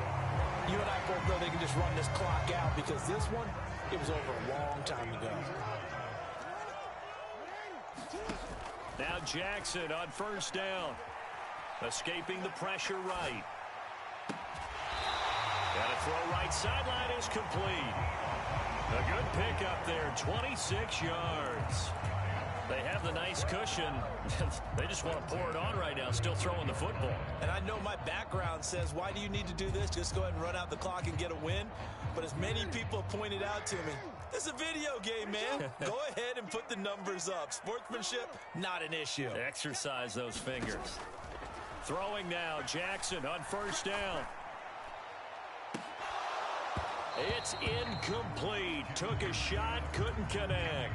you and I both know they can just run this clock out because this one, it was over a long time ago. Now Jackson on first down. Escaping the pressure right. Got a throw right sideline is complete. A good pickup there, 26 yards. They have the nice cushion. They just want to pour it on right now, still throwing the football. And I know my background says, why do you need to do this? Just go ahead and run out the clock and get a win. But as many people have pointed out to me, this is a video game, man. Go ahead and put the numbers up. Sportsmanship, not an issue. Exercise those fingers. Throwing now, Jackson on first down. It's incomplete. Took a shot, couldn't connect.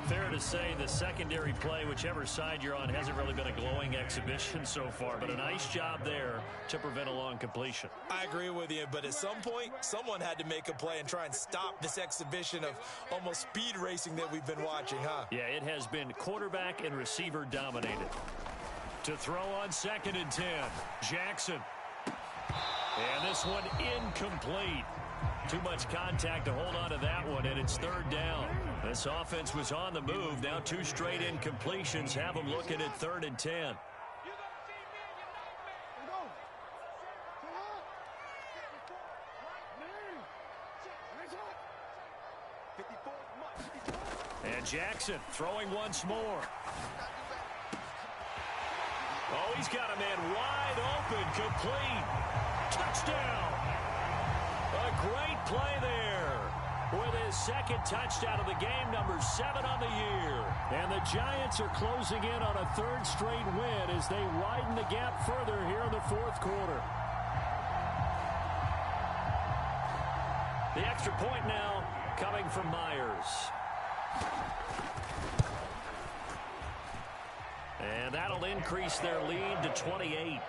Fair to say the secondary play, whichever side you're on, hasn't really been a glowing exhibition so far, but a nice job there to prevent a long completion. I agree with you, but at some point, someone had to make a play and try and stop this exhibition of almost speed racing that we've been watching, huh? Yeah, it has been quarterback and receiver dominated. To throw on 2nd and 10, Jackson. And this one incomplete. Too much contact to hold on to that one, and it's 3rd down. This offense was on the move. Now 2 straight incompletions have them looking at 3rd and 10. And Jackson throwing once more. Oh, he's got a man wide open, complete. Touchdown. A great play there with his 2nd touchdown of the game, number 7 on the year. And the Giants are closing in on a 3rd straight win as they widen the gap further here in the 4th quarter. The extra point now coming from Myers. And that'll increase their lead to 28.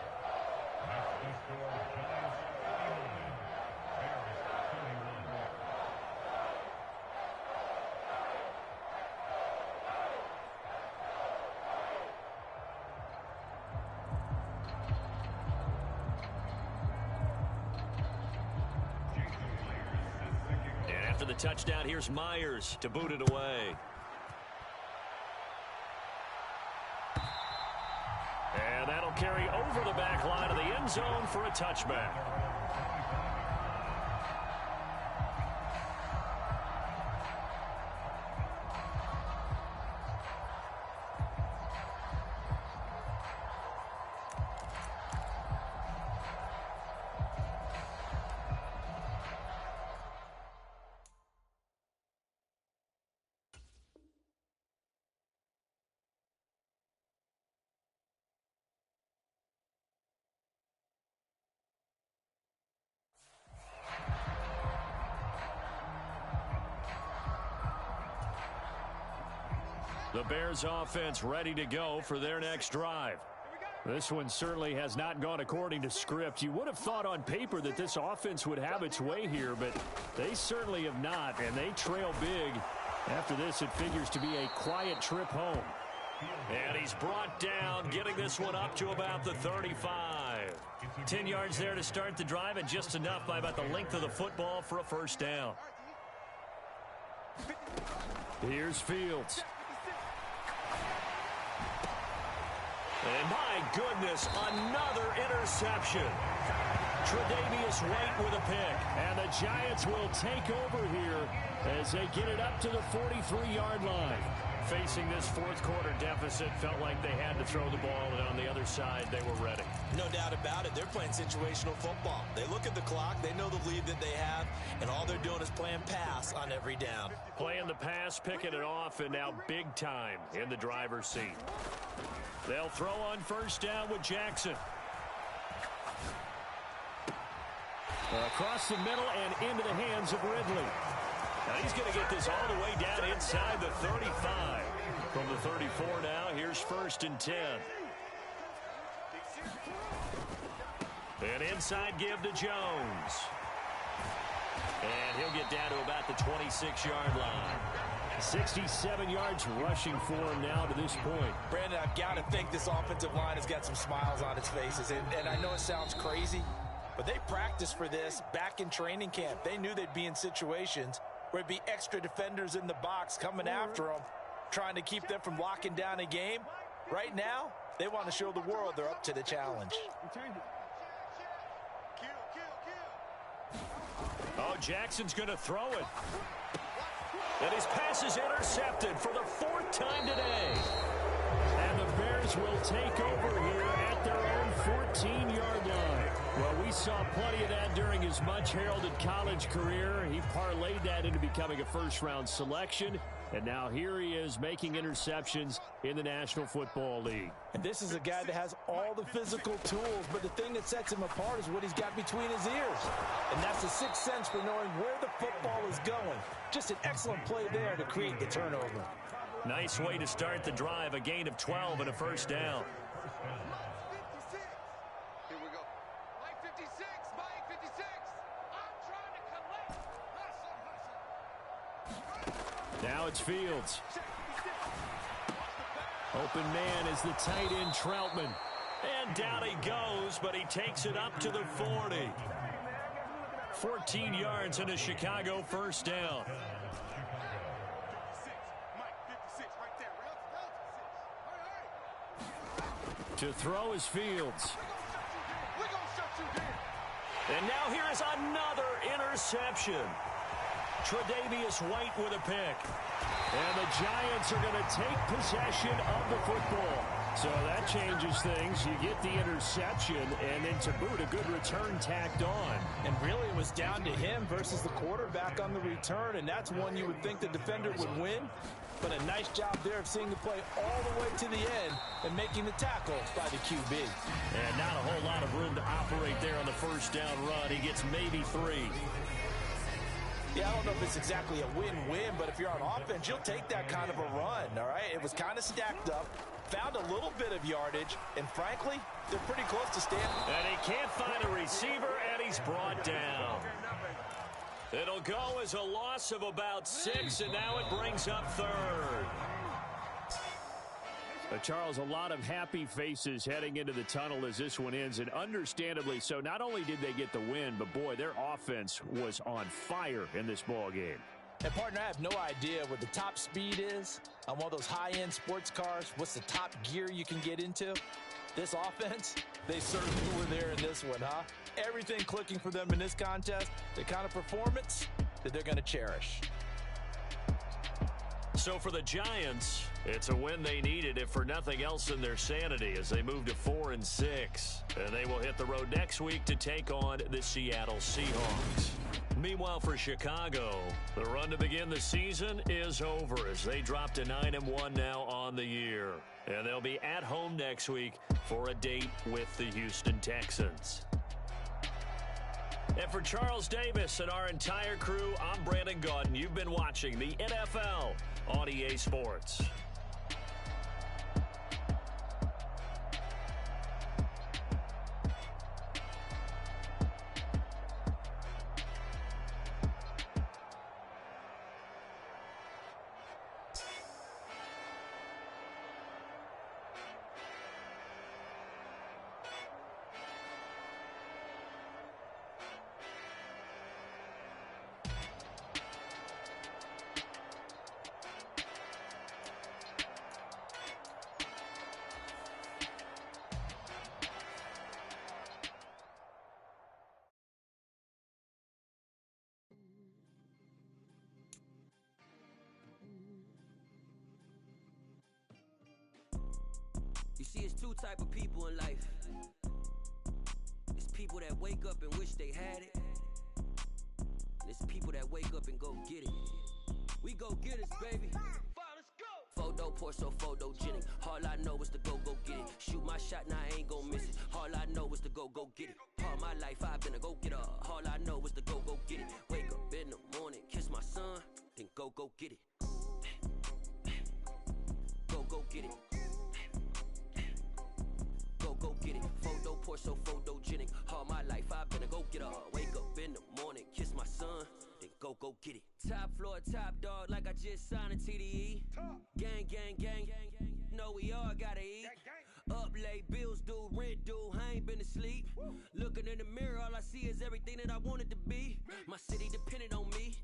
After the touchdown, here's Myers to boot it away. And that'll carry over the back line of the end zone for a touchback. The Bears offense ready to go for their next drive. This one certainly has not gone according to script. You would have thought on paper that this offense would have its way here, but they certainly have not, and they trail big. After this, it figures to be a quiet trip home. And he's brought down, getting this one up to about the 35. 10 yards there to start the drive, and just enough by about the length of the football for a first down. Here's Fields. And my goodness, another interception. Tre'Davious White with a pick. And the Giants will take over here as they get it up to the 43-yard line. Facing this fourth quarter deficit, felt like they had to throw the ball, and on the other side, they were ready. No doubt about it. They're playing situational football. They look at the clock, they know the lead that they have, and all they're doing is playing pass on every down. Playing the pass, picking it off, and now big time in the driver's seat. They'll throw on first down with Jackson. Across the middle and into the hands of Ridley. Now he's going to get this all the way down inside the 35. From the 34 now, here's 1st and 10. An inside give to Jones. And he'll get down to about the 26-yard line. 67 yards rushing for him now to this point. Brandon, I've got to think this offensive line has got some smiles on its faces. And I know it sounds crazy, but they practiced for this back in training camp. They knew they'd be in situations where it'd be extra defenders in the box coming after them, trying to keep them from locking down a game. Right now, they want to show the world they're up to the challenge. Oh, Jackson's going to throw it. And his pass is intercepted for the 4th time today. And the Bears will take over here at their own 14-yard line. Well, we saw plenty of that during his much-heralded college career. He parlayed that into becoming a first-round selection. And now here he is making interceptions in the National Football League. And this is a guy that has all the physical tools, but the thing that sets him apart is what he's got between his ears. And that's the sixth sense for knowing where the football is going. Just an excellent play there to create the turnover. Nice way to start the drive, a gain of 12 and a first down. Here we go. Mike 56, Mike 56. I'm trying to collect. Now it's Fields. Open man is the tight end Troutman. And down he goes, but he takes it up to the 40. 14 yards and a Chicago first down. To throw is Fields. And now here is another interception. Tre'Davious White with a pick. And the Giants are going to take possession of the football. So that changes things. You get the interception, and then to boot, a good return tacked on. And really, it was down to him versus the quarterback on the return, and that's one you would think the defender would win. But a nice job there of seeing the play all the way to the end and making the tackle by the QB. And not a whole lot of room to operate there on the first down run. He gets maybe 3. Yeah, I don't know if it's exactly a win-win, but if you're on offense, you'll take that kind of a run, all right? It was kind of stacked up, found a little bit of yardage, and frankly, they're pretty close to standing. And he can't find a receiver, and he's brought down. It'll go as a loss of about 6, and now it brings up 3rd. Charles, a lot of happy faces heading into the tunnel as this one ends, and understandably so. Not only did they get the win, but boy, their offense was on fire in this ball game. And partner, I have no idea what the top speed is on one of those high-end sports cars. What's the top gear you can get into? This offense, they certainly were there in this one, huh? Everything clicking for them in this contest, the kind of performance that they're going to cherish. So for the Giants, it's a win they needed, if for nothing else than their sanity, as they move to 4-6. And they will hit the road next week to take on the Seattle Seahawks. Meanwhile, for Chicago, the run to begin the season is over as they drop to 9-1 now on the year. And they'll be at home next week for a date with the Houston Texans. And for Charles Davis and our entire crew, I'm Brandon Gaudin. You've been watching the NFL on EA Sports. You see, it's two type of people in life. It's people that wake up and wish they had it. And it's people that wake up and go get it. We go get it, baby. Photo pour so photogenic. All I know is to go get it. Shoot my shot, now I ain't gon' miss it. All I know is to go get it. All my life I've been a go getter. All I know is to go get it. Wake up in the morning, kiss my son, then go get it. Go get it. Go get it. Photo pour so photogenic. All my life I've been a go getter. Wake up in the morning, kiss my son, then go get it. Top floor, top dog, like I just signed a TDE. Gang, gang, gang, know we all gotta eat. Up late, bills due, rent due, I ain't been asleep. Looking in the mirror, all I see is everything that I wanted to be. My city depended on me,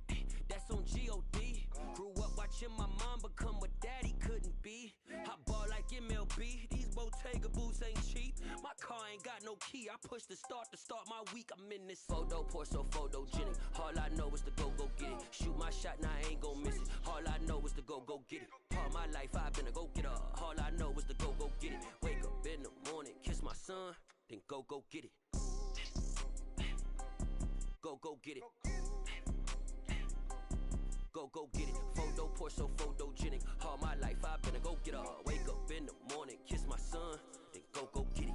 that's on G.O.D. Grew up watching my mom become what daddy couldn't be. I ball like MLB, these Bottega boots ain't cheap. My car ain't got no key, I push the start to start my week. I'm in this photo pour so photogenic. All I know is to go get it. Shoot my shot, now I ain't gon' miss it. All I know is to go get it. All my life I've been a go getter. All I know is to go get it. Wake up in the morning, kiss my son, then go get it. Go get it. Go get it. Photo pour so photogenic. All my life I've been a go getter. Wake up in the morning, kiss my son, then go get it.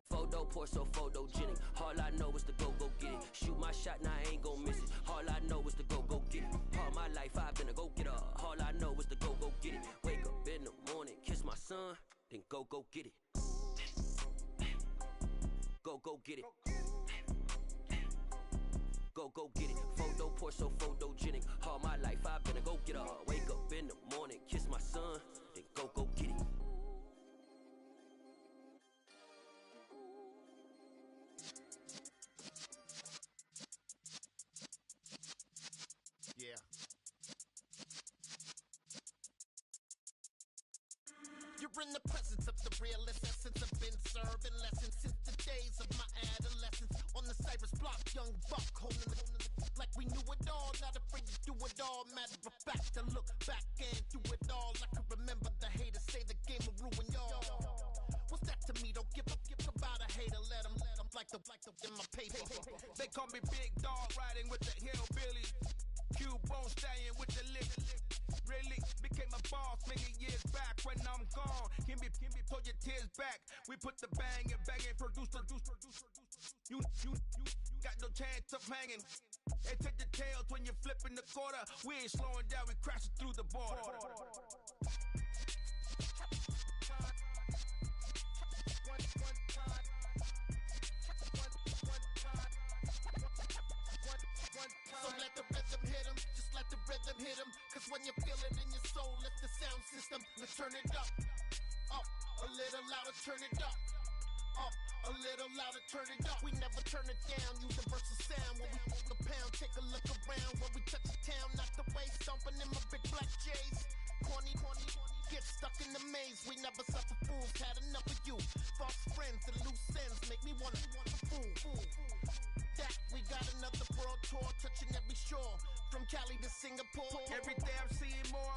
Photo pour so photogenic. All I know is to go get it. Shoot my shot, now I ain't gon' miss it. All I know is to go get it. All my life I've been a go getter. All I know is to go get it. Wake up in the morning, kiss my son, then go get it. Go get it. Go get it. Photo pour so photogenic. All my life I've been a go getter. Wake up in the morning, kiss my son, then go get it. Yeah. You're in the presence of the realest essence. I've been serving lessons since the days of my adolescence. On the Cypress block, young buck holding the like we knew it all, not afraid to do it all. Matter of fact, to look back and do it all. I can remember the haters say the game will ruin y'all. What's that to me? Don't give about a hater. Let them like the in my paper. They call me Big Dog, riding with the hillbillies. Cubone staying with the lick. Really became a boss many years back. When I'm gone, can be pull your tears back. We put the bang and produce. You got no chance of hanging. They take the tails when you're flipping the quarter. We ain't slowing down, we crashing through the border. So let the rhythm hit him, just let the rhythm hit him. Cause when you feel it in your soul, lift the sound system. Let's turn it up, a little louder, turn it up, a little louder, turn it up. We never turn it down, universal sound. When we hold the pound, take a look around. When we touch the town, knock the way, stomping in my big black J's. Corny, get stuck in the maze. We never suffer fools, had enough of you. False friends and loose ends make me wanna fool. That we got another world tour, touching every shore, from Cali to Singapore. Every day I'm seeing more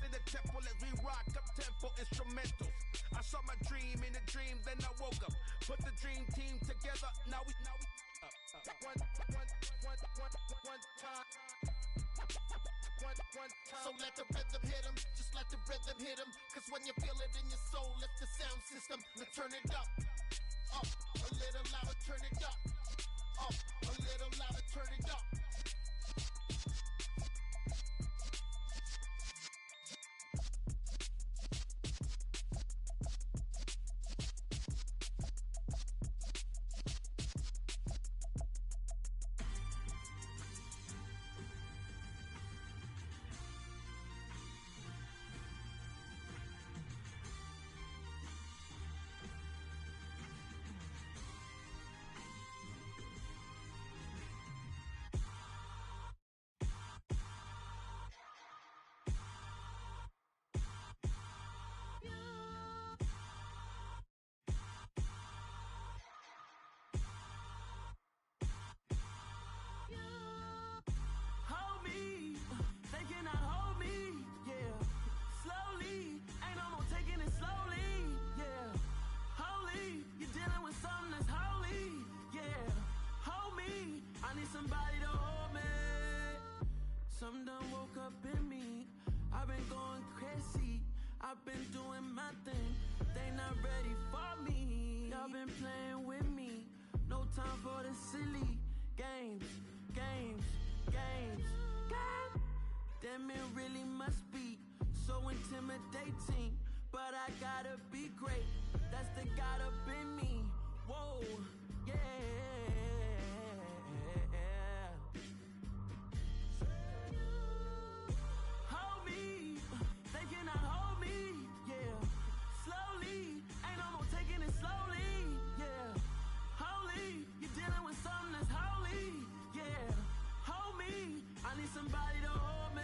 in the temple as we rock up tempo instrumentals. I saw my dream in a dream, then I woke up. Put the dream team together, now we one time. So let the rhythm hit him, just let the rhythm hit him. Cause when you feel it in your soul, lift the sound system. Let's turn it up, a little louder, turn it up, a little louder, turn it up. been playing with me. No time for the silly games. Damn, it really must be so intimidating. But I gotta be great. That's the God up in me. Whoa, yeah. Hold me, they cannot hold me, yeah. Slowly, ain't no more taking it slowly, yeah. Holy, you're dealing with something that's holy, yeah. Hold me, I need somebody to hold me.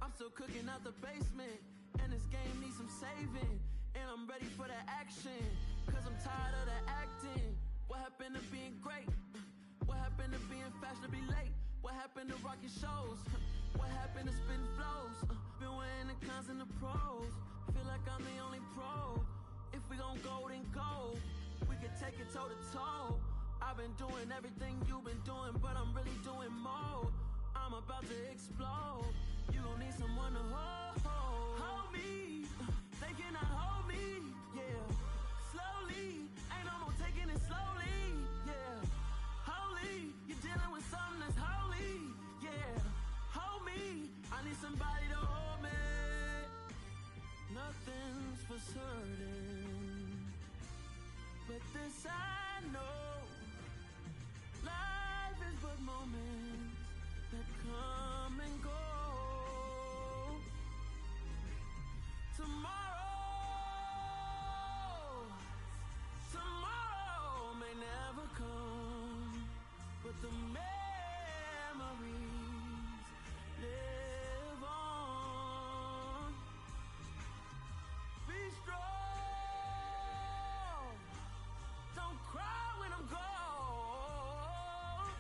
I'm still cooking out the basement, and this game needs some saving. And I'm ready for the action, cause I'm tired of the acting. What happened to being great? What happened to being fashionably late? What happened to rocking shows? What happened to spitting flows? Been wearing the cons and the pros. Feel like I'm the only pro. If we gon' go, then go. We could take it toe to toe. I've been doing everything you've been doing, but I'm really doing more. I'm about to explode. You gon' need someone to hold me. They cannot hold me, yeah. Slowly, ain't no more taking it slowly, yeah. Holy, you're dealing with something that's holy, yeah. Hold me, I need somebody to hold me. Nothing's for certain, but this I know. Life is but moments that come and go. Tomorrow may never come, but the memories live on. Be strong, don't cry when I'm gone.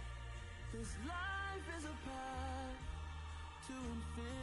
This life is a path to infinity.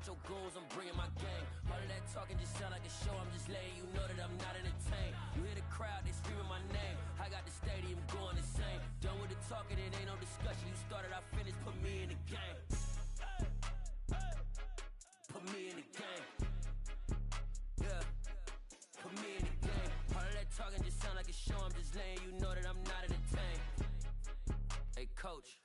Your goals, I'm bringing my gang. All of that talking just sound like a show. I'm just letting you know that I'm not entertained. You hear the crowd, they screaming my name. I got the stadium going insane. Done with the talking, it ain't no discussion. You started, I finished, put me in the game. Put me in the game. Yeah, put me in the game. All of that talking just sound like a show. I'm just letting you know that I'm not entertained. Hey coach,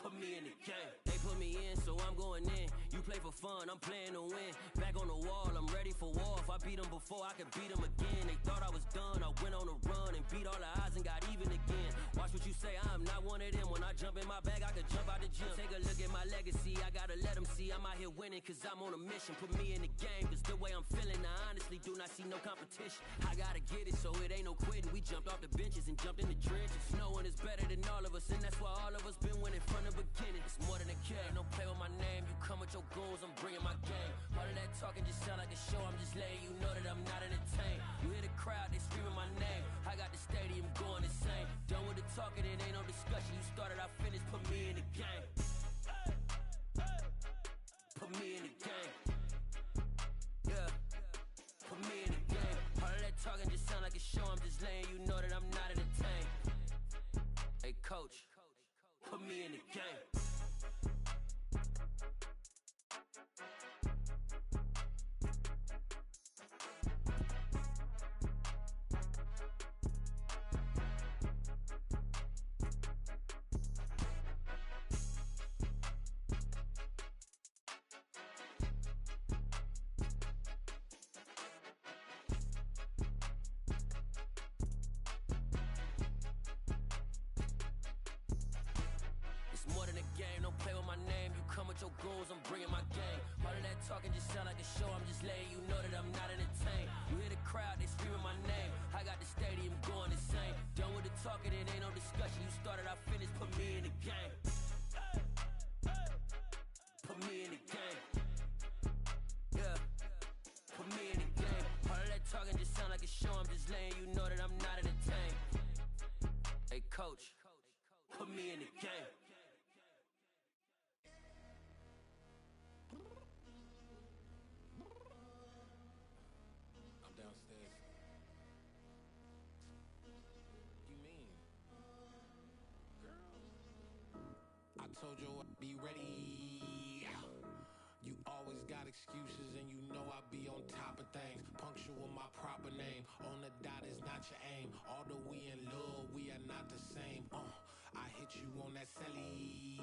put me in the game. They put me in, so I'm going in. You play for fun, I'm playing to win. Back on the wall, I'm ready for war. If I beat them before, I could beat them again. They thought I was done, I went on a run and beat all the odds and got even again. Watch what you say, I'm not one of them. When I jump in my bag, I could jump out the gym. Take a look at my legacy, I gotta let them see I'm out here winning, cause I'm on a mission. Put me in the game, cause the way I'm feeling, I honestly do not see no competition. I gotta get it, so it ain't no quitting. We jumped off the benches and jumped in the trenches. No one is better than all of us, and that's why all of us been winning from the beginning. It's more than a kid, don't play with my name. You come with your goals, I'm bringing my game. All of that talking just sound like a show. I'm just letting you know that I'm not entertained. You hear the crowd, they screaming my name. I got the stadium going insane. Done with the talking, it ain't no discussion. You started, I finished, put me in the game. Put me in the game. Yeah, put me in the game. All of that talking just sound like a show. I'm just letting you know that I'm not entertained. Hey coach, put me in the game. Your goals, I'm bringing my game. All of that talking just sound like a show. I'm just letting you know that I'm not entertained. You hear the crowd, they screaming my name. I got the stadium going insane. Done with the talking, it ain't no discussion. You started, I finished, put me in the game. Put me in the game. Yeah, put me in the game. All of that talking just sound like a show. I'm just letting you know that I'm not entertained. Hey coach, put me in the game. told you I'd be ready. You always got excuses and you know I be on top of things. Punctual my proper name. On the dot is not your aim. Although we in love, we are not the same. I hit you on that celly.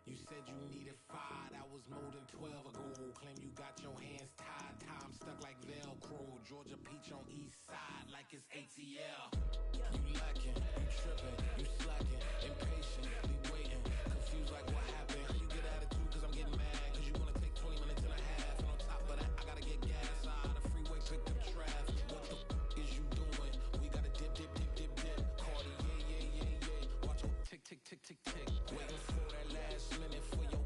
You said you needed 5, that was more than 12 ago. Claim you got your hands tied, time stuck like Velcro. Georgia Peach on east side like it's ATL. You lacking, you tripping, you slacking, impatient, be waiting, confused like what happened. You get attitude cause I'm getting mad, cause you wanna take 20 minutes and a half. And on top of that, I gotta get gas out of the freeway, pick up traffic. What the is you doing? We gotta dip. Cardi, yeah. Watch your tick. Waiting for that last minute for your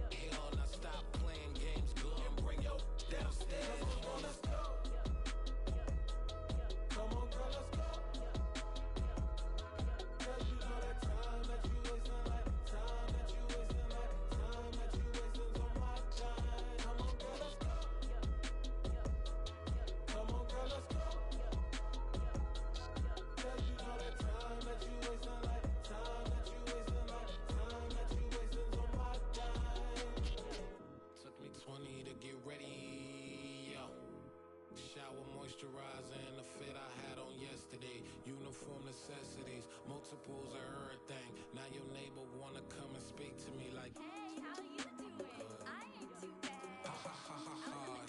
hell. Now stop playing games, go and bring your downstairs. Come on, let's go. Come on, girl, let's go. Cause you know that time that you wasting, like time that you wasting, like time that you wasting on my time. Come on, girl, let's go. Come on, girl, let's go. Cause you know that time that you wasting, like time that you wasting, like time that you wasting on my time. Took me 20 to get ready, yo. Shower, moisturizer, and the fit I had on yesterday. Uniform necessities, multiples of everything. Now your neighbor wanna come and speak to me like, hey, how you doing? I ain't too bad. Ha.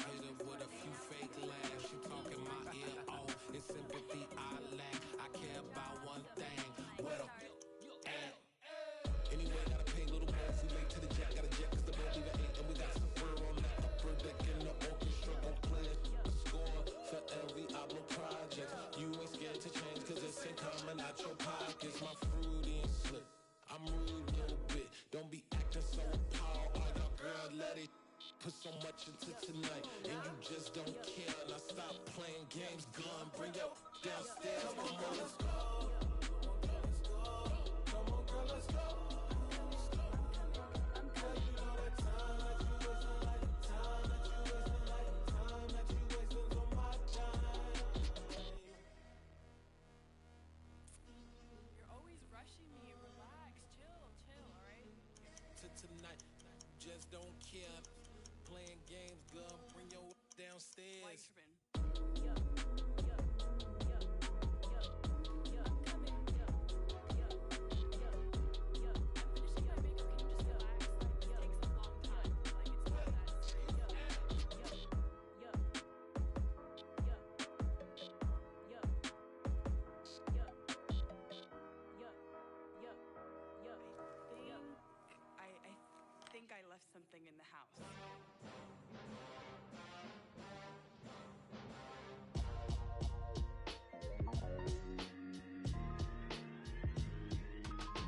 Hit her with a few fake laughs. She talking my ear off. It's sympathy I lack. I care about one thing. What a at. Anyway, gotta pay a little more if we make to the jet. Got a jet cause the boat even ate. And we got some fur on that upper deck in the orchestra. Gon' play a score for every Ablo project. You ain't scared to change cause it's ain't coming out your pockets. My fruity and slip. I'm rude a little bit. Don't be acting so appalled. Oh, your girl, let it put so much into tonight. And you just don't care. Now stop playing games. Gun, bring your downstairs. Come on, girl, let's go. Come on, girl, let's go. Cause you know that time that you wasting, like time that you wasting, like time that you wasting on my time. You're always rushing me. Relax, chill, alright? To tonight, just don't care. Playing games, gun, bring your downstairs. Weichman. I think I left something in the house.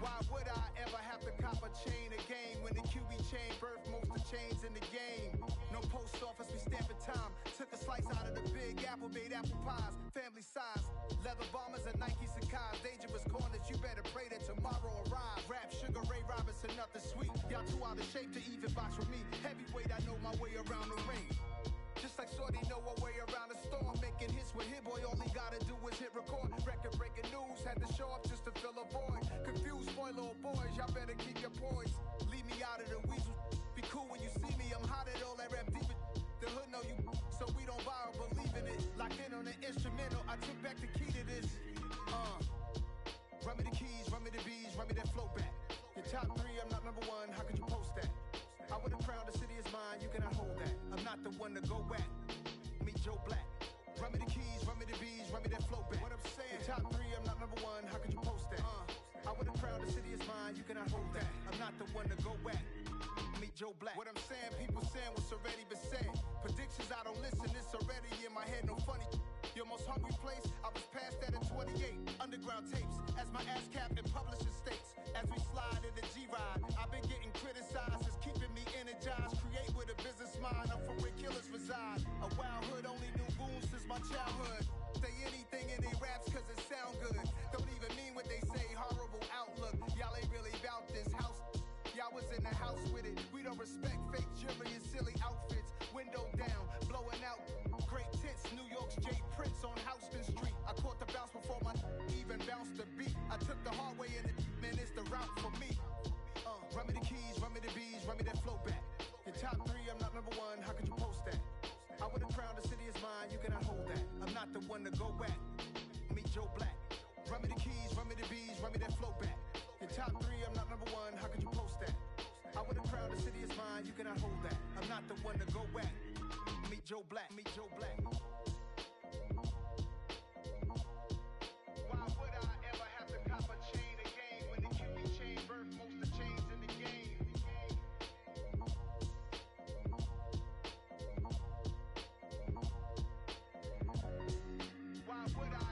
Why would I ever have to cop a chain again when the QB chain birthed most of chains in the game? No post office, we stamping time. Took a slice out of the big apple, made apple pies, family size. Leather bombers and Nike Sacai's. Dangerous corners, you better pray that tomorrow arrive. Rap Sugar Ray Robinson, nothing sweet. Y'all too out of shape to even box with me. Heavyweight, I know my way around the ring. Just like Shorty know her way around the storm. Making hits with Hit Boy, all he gotta do is hit record. Record breaking news, had to show up just to fill a void. Confused boy, little boys, y'all better keep your poise. Leave me out of the weasel. Be cool when you see me, I'm hot at all that rap deep. The hood know you, so we don't borrow, believe in it. Locked in on the instrumental, I took back the key to this. Run me the keys, run me the bees, run me that flow back. Your top 3, I'm not number 1, how could you post that? I would've crowned the city is mine, you cannot hold that. I'm not the one to go back. Meet Joe Black. Run me the keys, run me the bees, run me that flow back. What I'm saying, your top 3, I'm not number 1, how could you post that? I would've crowned the city is mine, you cannot hold that. I'm not the one to go back. Meet Joe Black. What I'm saying, people saying what's already been said. Predictions, I don't listen, it's already in my head, no funny. Your most hungry place, I was past that in 28. Underground tapes, as my ass cap in publishing states. As we slide in the G-Ride, I've been getting criticized, it's keeping me energized. Create with a business mind, I'm from where killers reside. A wild hood, only knew goons since my childhood. Say anything in they raps cause it sound good. Don't even mean what they say, horrible outlook. Y'all ain't really about this house. Y'all was in the house with it. We don't respect fake jewelry and silly outfits. Window down, blowing out. Great tits, New York's Jay Prince on Houston Street. I caught the bounce before my even bounced the beat. I took one to go back. Meet Joe Black. Run me the keys, run me the bees, run me that flow back. In top 3, I'm not number 1, how could you post that? I with a crowd, the city is mine, you cannot hold that. I'm not the one to go back. Meet Joe Black, meet Joe Black. Why would I ever have to cop a chain again when the QB chain birth most of the chains in the game? Why would I?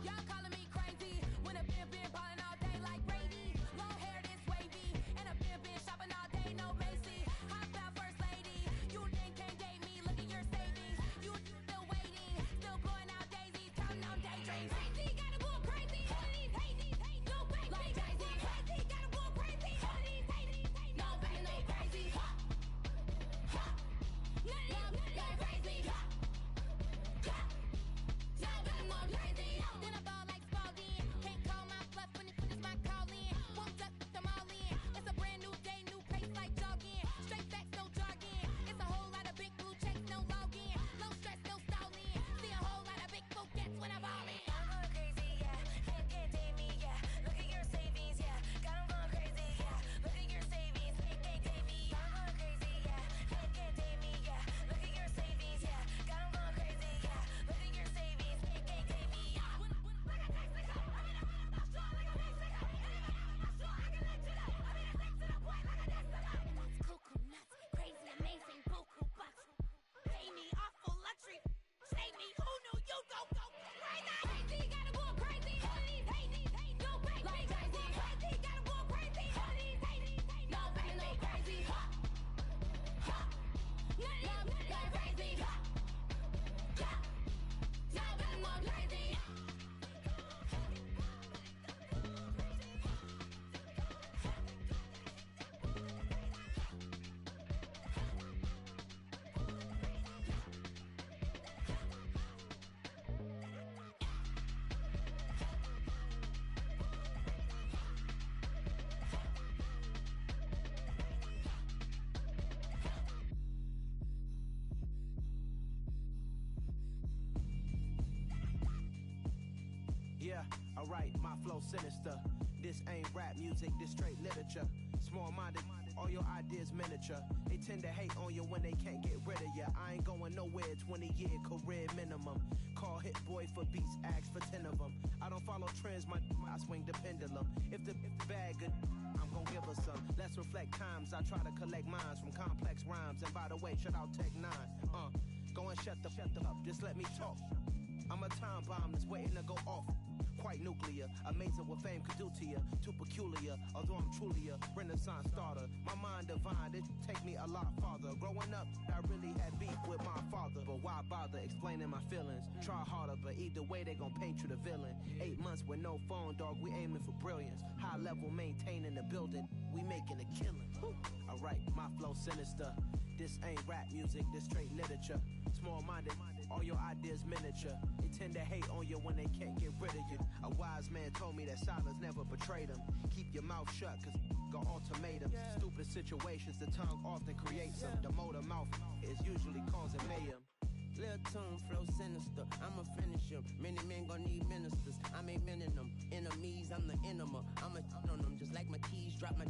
Y'all calling me crazy when a been ballin' all day like Brady. Long hair this wavy, and a been shopping all day, no Macy. Hop out first lady, you then can't date me. Look at your savings, you still waiting, still blowing out daisies, counting on daydreams. Crazy, gotta go crazy. All of these hate, no fake, like crazy. Crazy, gotta go crazy. All of these hate, no fake, no crazy. None of these crazy. Then I ball like Spalding. Can't call my bluff when it's my calling. Won't duck them all in. It's a brand new day, new pace like jogging. Straight facts, no jargon. It's a whole lot of big blue checks, no login. Low stress, no stalling. See a whole lot of big folk gets when I ball in. I'm going crazy, yeah. Can't date me, yeah. Look at your savings, yeah. Got 'em going crazy, yeah. Look at your savings, can't date me. I'm going crazy, yeah. Can't date me, yeah. Look at your savings, yeah. Got 'em going crazy, yeah. Look at your savings, can't date me, yeah. Cuckoo nuts, crazy, amazing, buku bucks. Pay me awful luxury. Save me, who knew you go crazy? Crazy, gotta go crazy. All of these hate, no fake, like crazy. Crazy, gotta go crazy. All of these hate, no fake, no crazy. None of these crazy. Y'all better go crazy. Yeah, alright, my flow sinister. This ain't rap music, this straight literature. Small-minded, all your ideas miniature. They tend to hate on you when they can't get rid of you. I ain't going nowhere, 20-year career minimum. Call Hit Boy for beats, ask for 10 of them. I don't follow trends, I swing the pendulum. If the bag good, I'm gon' give her some. Let's reflect times, I try to collect minds from complex rhymes. And by the way, shout out Tech 9. Go and shut the up, just let me talk. I'm a time bomb that's waiting to go off. Quite nuclear, amazing what fame could do to you. Too peculiar, although I'm truly a renaissance starter. My mind divine, it take me a lot farther. Growing up, I really had beef with my father. But why bother explaining my feelings? Try harder, but either way they gon' paint you the villain. 8 months with no phone, dog, we aiming for brilliance. High level maintaining the building, we making a killing. Alright, my flow sinister. This ain't rap music, this straight literature. Small-minded, all your ideas miniature. They tend to hate on you when they can't get rid of you. A wise man told me that silence never betrayed him. Keep your mouth shut, cause got ultimatums. Stupid situations, the tongue often creates them. The motor mouth is usually causing mayhem. Lil' tune, flow sinister, I'ma finish him. Many men gon' need ministers, I'm a men in them. Enemies, I'm the enema, I'ma on them. Just like my keys, drop my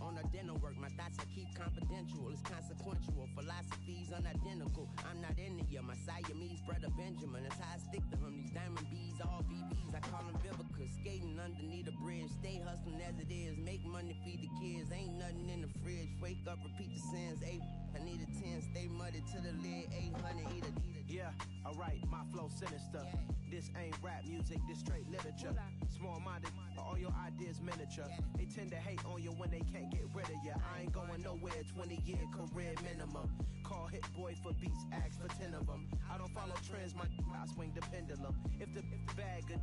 on a dinner work. My thoughts I keep confidential, it's consequential. Philosophies unidentical, I'm not in it yet. My Siamese brother Benjamin, that's how I stick to him. These diamond bees, all BBs, I call them Vivica. Skating underneath a bridge, stay hustling as it is. Make money, feed the kids, ain't nothing in the fridge. Wake up, repeat the sins, I need a 10, stay muddy to the lid, 800, eat a. Yeah, alright, my flow sinister. This ain't rap music, this straight literature. Small-minded, all your ideas miniature. They tend to hate on you when they can't get rid of you. I ain't going nowhere, 20-year career minimum. Call Hit Boy for beats, ask for 10 of them. I don't follow trends, I swing the pendulum. If the bag good,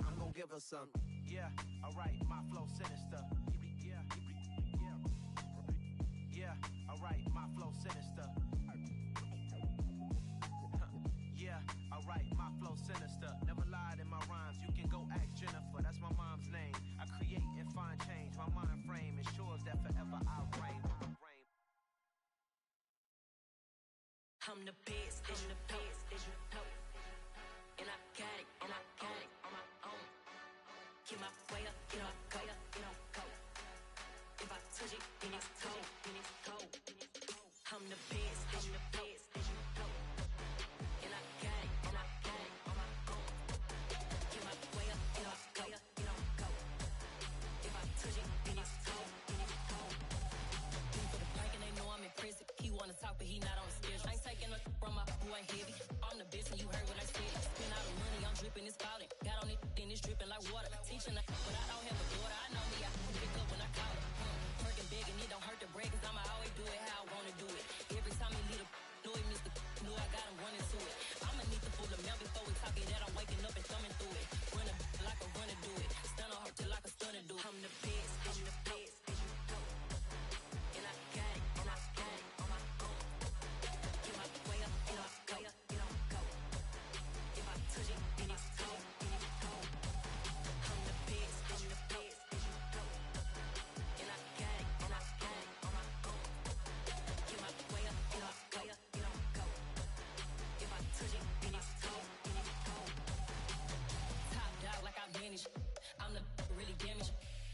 I'm gon' give her some. Yeah, alright, my flow sinister. Yeah, alright, my flow sinister. Yeah, alright, my flow sinister. I'm the best, as you know, as you know. And I got it, and I got it on my own. Get my way up, get up, go, get up, go. If I touch it, then it's cold, then it's cold. I'm the best, as you know, as you know. And I got it, and I got it on my own. Get my way up, get up, go, get up, go. If I touch it, then it's cold, then it's cold. For the blank and they know I'm impressive. He wanna talk, but he not on the schedule. I ain't taking a from my boy heavy. I'm the best and you heard what I said. Spend all the money, I'm dripping, it's falling. Got on it, then it's dripping like water. Teaching her, but I don't have a daughter. I know me, I pick up when I call her. Working big and it don't hurt the break, cause I'ma always do it how I wanna do it. Every time he lead a know he missed the know I got him running to it. I'ma need the full amount before we talk it that I'm waking up and thumbing through it. Run a like a runner do it. Stun on her till like a stunner do it. I'm the best, I'm the best, as you know. And I got it, and I got it on my own. Get my way up, get up, go, get up, go. If I touch it, then it's cold, then it's cold. I'm the best, I'm the best, as you know. And I got it, and I got it on my own. Get my way up, get up, go, get up, go. If I touch it, then it's cold, then it's cold. Top dog like I manage. I'm the really damaged.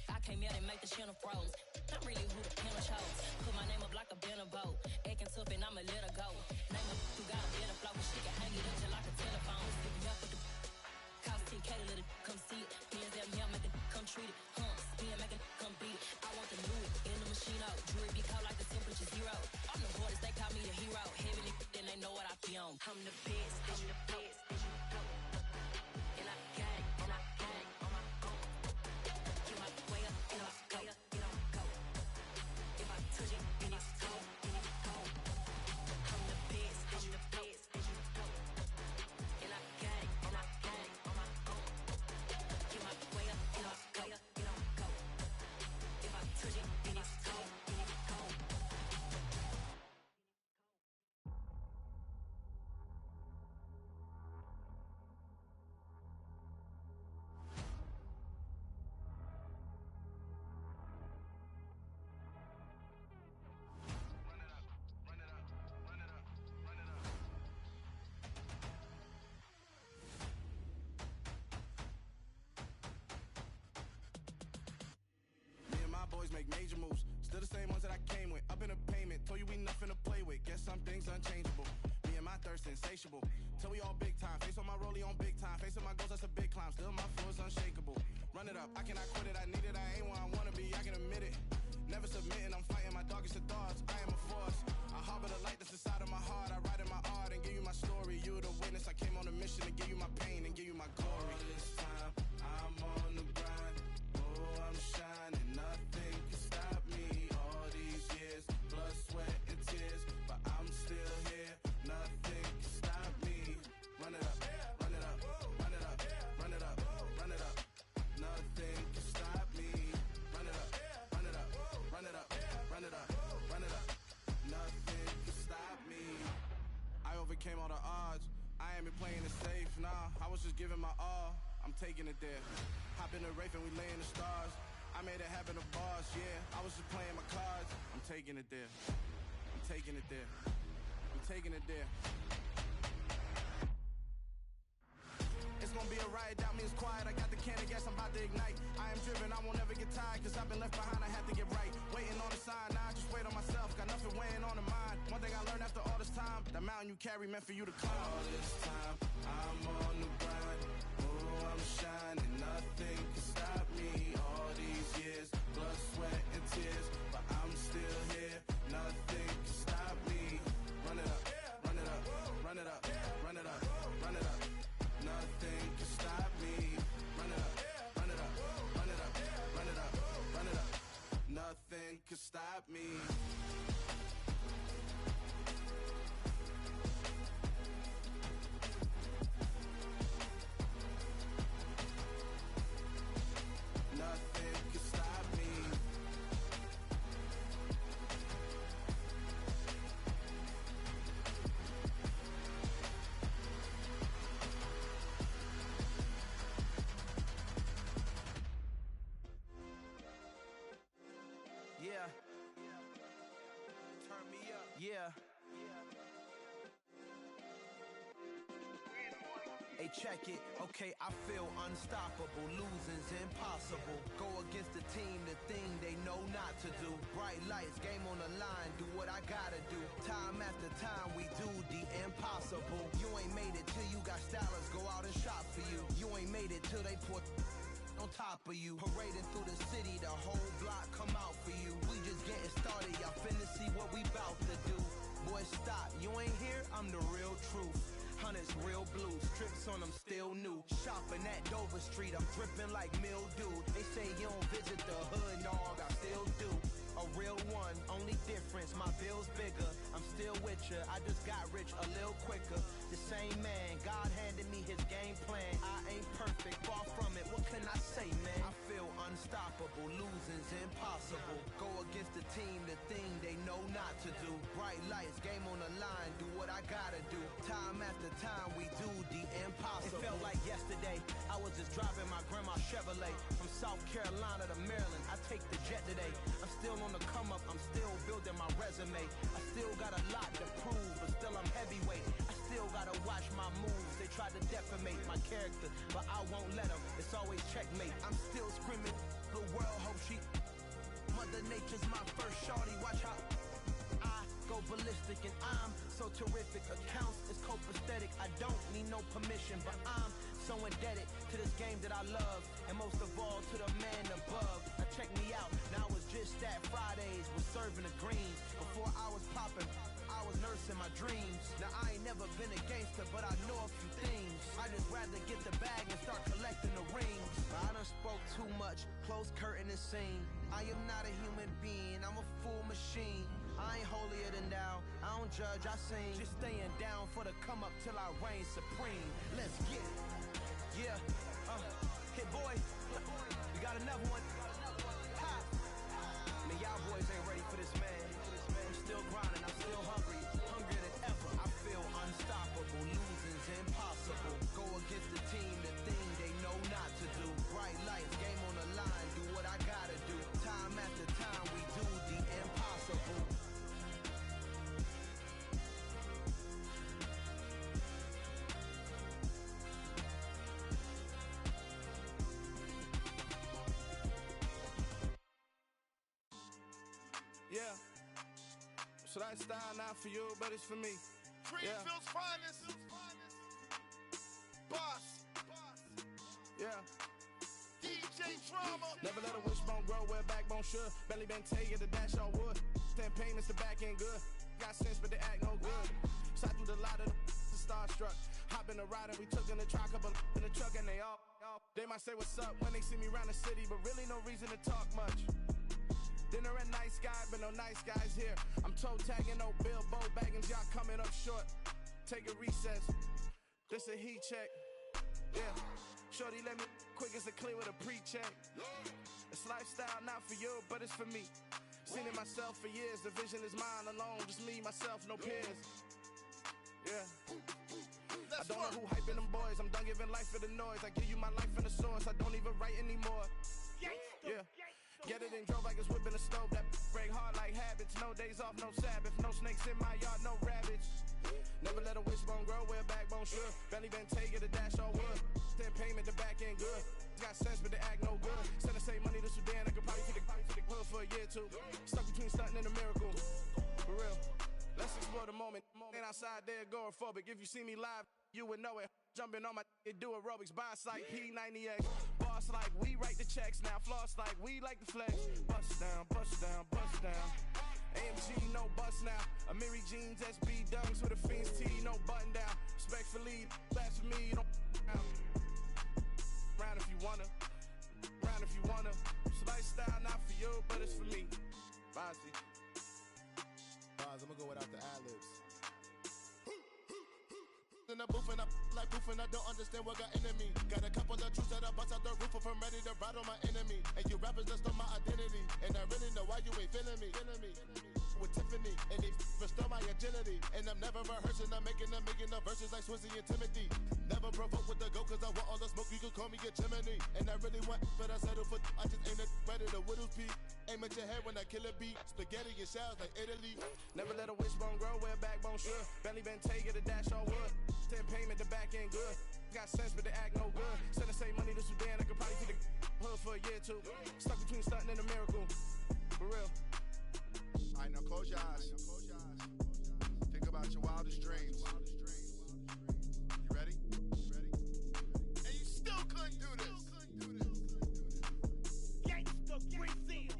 I came out and make the channel froze. I'm really who the piano chose. Put my name up like a banner boat. Acting tough and I'ma let her go. Name up who got a better flow, but she can hang it up just like a telephone. Stick me up with the cost 10K to let it come see it. Hands at me, I make it come treat it. Spin, make it come beat it. I want the Louis in the machine out. Jewelry be cold like the temperature zero. I'm the hardest, they call me the hero. Heavy then they know what I be on. I'm the best, I'm the best, as you know. And I got it, and I got it on my own. Get my way up, get up, go, get up, go. If I touch it, then it's cold, then it's cold. I'm the best, I'm the best, as you know. And I got it, and I got it on my own. Get my way up, get up, go, get up, go. If I touch it, then it's cold, then it's cold. Me and my boys make major moves. Still the same ones that I came with. Up in a payment, told you we nothing to play with. Guess some things unchangeable. Me and my thirst insatiable. Till we all big time. Face on my rollie on big time. Face on my goals, that's a big climb. Still my flow is unshakable. Run it up, I cannot quit it. I need it, I ain't where I wanna be. I can admit it. Never submitting, I'm fighting my darkest of thoughts. I am a force. I harbor the light that's inside of my heart. I write in my art and give you my story. You the witness. I came on a mission to give you my pain and give you my glory. All this time, I'm on the grind. Oh, I'm shining. Nothing can stop me. All these years, blood, sweat, and tears. But I'm still here. Nothing can stop me. Run it up, run it up, run it up, run it up, run it up. Nothing can stop me. Run it up, run it up, run it up, run it up, run it up. Nothing can stop me. I overcame all the odds. I ain't been playing it safe, nah. I was just giving my all. I'm taking it there. Hop in the Wraith and we lay in the stars. I made it happen to bars, yeah. I was just playing my cards. I'm taking it there. I'm taking it there. I'm taking it there. It's gonna be a riot, doubt me it's quiet. I got the can of gas, I'm about to ignite. I am driven, I won't ever get tired. Cause I've been left behind, I have to get right. Waiting on the sign, now I just wait on myself. Got nothing weighing on the mind. One thing I learned after all this time, the mountain you carry meant for you to climb. All this time, I'm on the grind. Oh, I'm shining, nothing can stop me. All these years, blood, sweat, and tears. But I'm still here, nothing can stop me. Run it up, run it up, run it up, run it up, run it up. Nothing can stop me. Run it up, run it up, run it up, run it up, run it up. Nothing can stop me. Nothing can stop me. Yeah. Turn me up. Yeah. check it. Okay, I feel unstoppable. Losing's impossible. Go against the team, the thing they know not to do. Bright lights, game on the line, do what I gotta do. Time after time, we do the impossible. You ain't made it till you got stylists go out and shop for you. You ain't made it till they put on top of you. Parading through the city, the whole block come out for you. We just getting started, y'all finna see what we bout to do. Boy, stop, you ain't here, I'm the real truth. Hunters real blue, strips on them still new. Shopping at Dover Street, I'm dripping like mildew. They say you don't visit the hood, dog, I still do. A real one, only difference, my bill's bigger. I'm still with ya, I just got rich a little quicker. The same man, God handed me his game plan. I ain't perfect, far from it, what can I say, man? I feel unstoppable, losing's impossible. Go against the team, the thing they know not to do. Bright lights, game on the line, do what I gotta do. Time after time, we do the impossible. It felt like yesterday, I was just driving my grandma's Chevrolet. From South Carolina to Maryland, I take the jet today. I'm still on the come up, I'm still building my resume. I still got a lot to prove, but still I'm heavyweight. I still gotta watch my moves, they try to defamate my character, but I won't let them, it's always checkmate. I'm still screaming, the world hope she Mother Nature's my first shorty, watch how I go ballistic and I'm so terrific. Accounts is copacetic, I don't need no permission, but I'm so indebted to this game that I love, and most of all to the man above. Now check me out, now it's just that Fridays was serving the greens. Before I was popping, I was nursing my dreams. Now I ain't never been a gangster, but I know a few things. I just rather get the bag and start collecting the rings. I done spoke too much, close curtain and scene. I am not a human being, I'm a full machine. I ain't holier than thou, I don't judge, I sing. Just staying down for the come up till I reign supreme. Let's get it. Yeah, hit boy, we got another one. Ha! Man, y'all boys ain't ready for this, man. I'm still grinding, I'm still hungry, hungrier than ever. I feel unstoppable, losing's impossible. Go against the team, the thing they know not to do. Bright lights, game on the line, do what I gotta do. Time after time, we do the impossible. Yeah. So that style not for you, but it's for me. Greenfield's finest. Boss. Yeah. DJ Drama. Never let a wishbone grow where a backbone should. Belly been take the dash on wood. 10 payments, the back end good. Got sense, but they act no good. Shot through the lot of the starstruck. Hop in the ride and we took in the truck, couple in the truck, and they all. They might say what's up when they see me around the city, but really no reason to talk much. Dinner at Nice Guy, but no nice guys here. I'm toe tagging, no Bilbo baggins, y'all coming up short. Take a recess, this a heat check. Yeah, shorty let me quick as a clear with a pre-check. It's lifestyle not for you, but it's for me. Seen it myself for years, the vision is mine alone. Just me, myself, no peers. Yeah. I don't know who hyping them boys, I'm done giving life for the noise. I give you my life in the source, I don't even write anymore. Yeah. Get it and drove like it's whipping a stove. That break hard like habits. No days off, no Sabbath. No snakes in my yard, no rabbits. Never let a wishbone grow where a backbone should. Belly been take it, a dash on wood. 10 payment, the back end good. Got sense, but they act no good. Send the same money to Sudan. I could probably take the hood for a year or two. Stuck between stunting and a miracle. For real. Let's explore the moment. Ain't outside there agoraphobic. If you see me live, you would know it. Jumping on my do aerobics, boss like P90X. Boss like we write the checks now. Floss like we like the flex. Bust down, bust down, bust down. AMG, no bust now. Amiri jeans, SB dunks with a Fiends tee, no button down. Respectfully, that's for me, you don't round if you wanna. Round if you wanna. It's lifestyle not for you, but it's for me. Bozzy. I'm gonna go without the ad-libs. In the booth and I like proof and I don't understand what got into me. Got a couple of truths that I bust out the roof if I'm ready to ride on my enemy. And you rappers just stole my identity, and I really know why you ain't feeling me. With Tiffany, and they restore my agility. And I'm never rehearsing, I'm making them verses like Swizzy and Timothy. Never provoke with the go, cause I want all the smoke, you can call me a chimney. And I really want, but I settle for, I just ain't ready to whittles pee. Aim at your head when I kill a beat. Spaghetti and shells like Italy. Never let a wishbone grow where a backbone should. Belly been take it, a dash on wood. 10 payment, the back end good. got sense, but they act no good. Send the same money to Sudan, I could probably take the hood for a year or two. Stuck between stunting and a miracle. For real. Alright, now close your eyes. Think about your wildest dreams. You ready? And you still couldn't do this. Gangsta Brazil.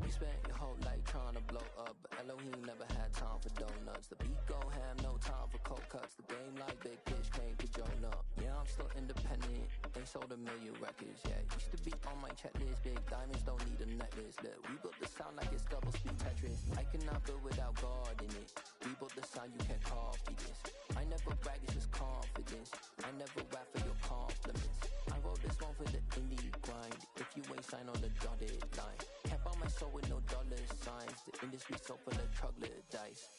You spent your whole life trying to blow up, but Elohim never had time for donuts. The beat go ham, no time for cold cuts. The game like Big Fish came to Jonah. Yeah, I'm still independent. They sold 1 million records. Yeah, used to be on my checklist. Big diamonds don't need a necklace. Look, we built the sound like it's double speed Tetris. I cannot build without God in it. We built the sound, you can't copy this. I never brag, it's just confidence. I never rap for your compliments. I wrote this one for the indie grind. If you ain't signed on the dotted line, can't buy my soul with no dollar signs. The industry so full of troglodytes.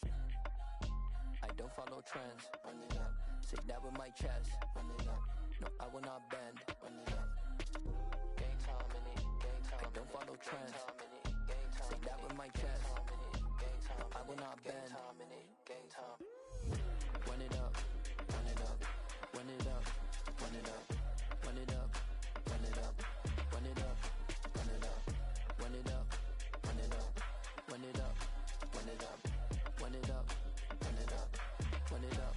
I don't follow trends. Run it up. Say that with my chest. Run it up. No, I will not bend. Run it up. Gang time in it. Gang time. I don't follow trends. Say that with my chest. I will not bend. Gang time. Run it up. Run it up. Run it up. Run it up. Run it up. Run it up. Run it up. Run it up. Run it up. Run it up. Run it up. Run it up. Run it up. Run it up. Run it up.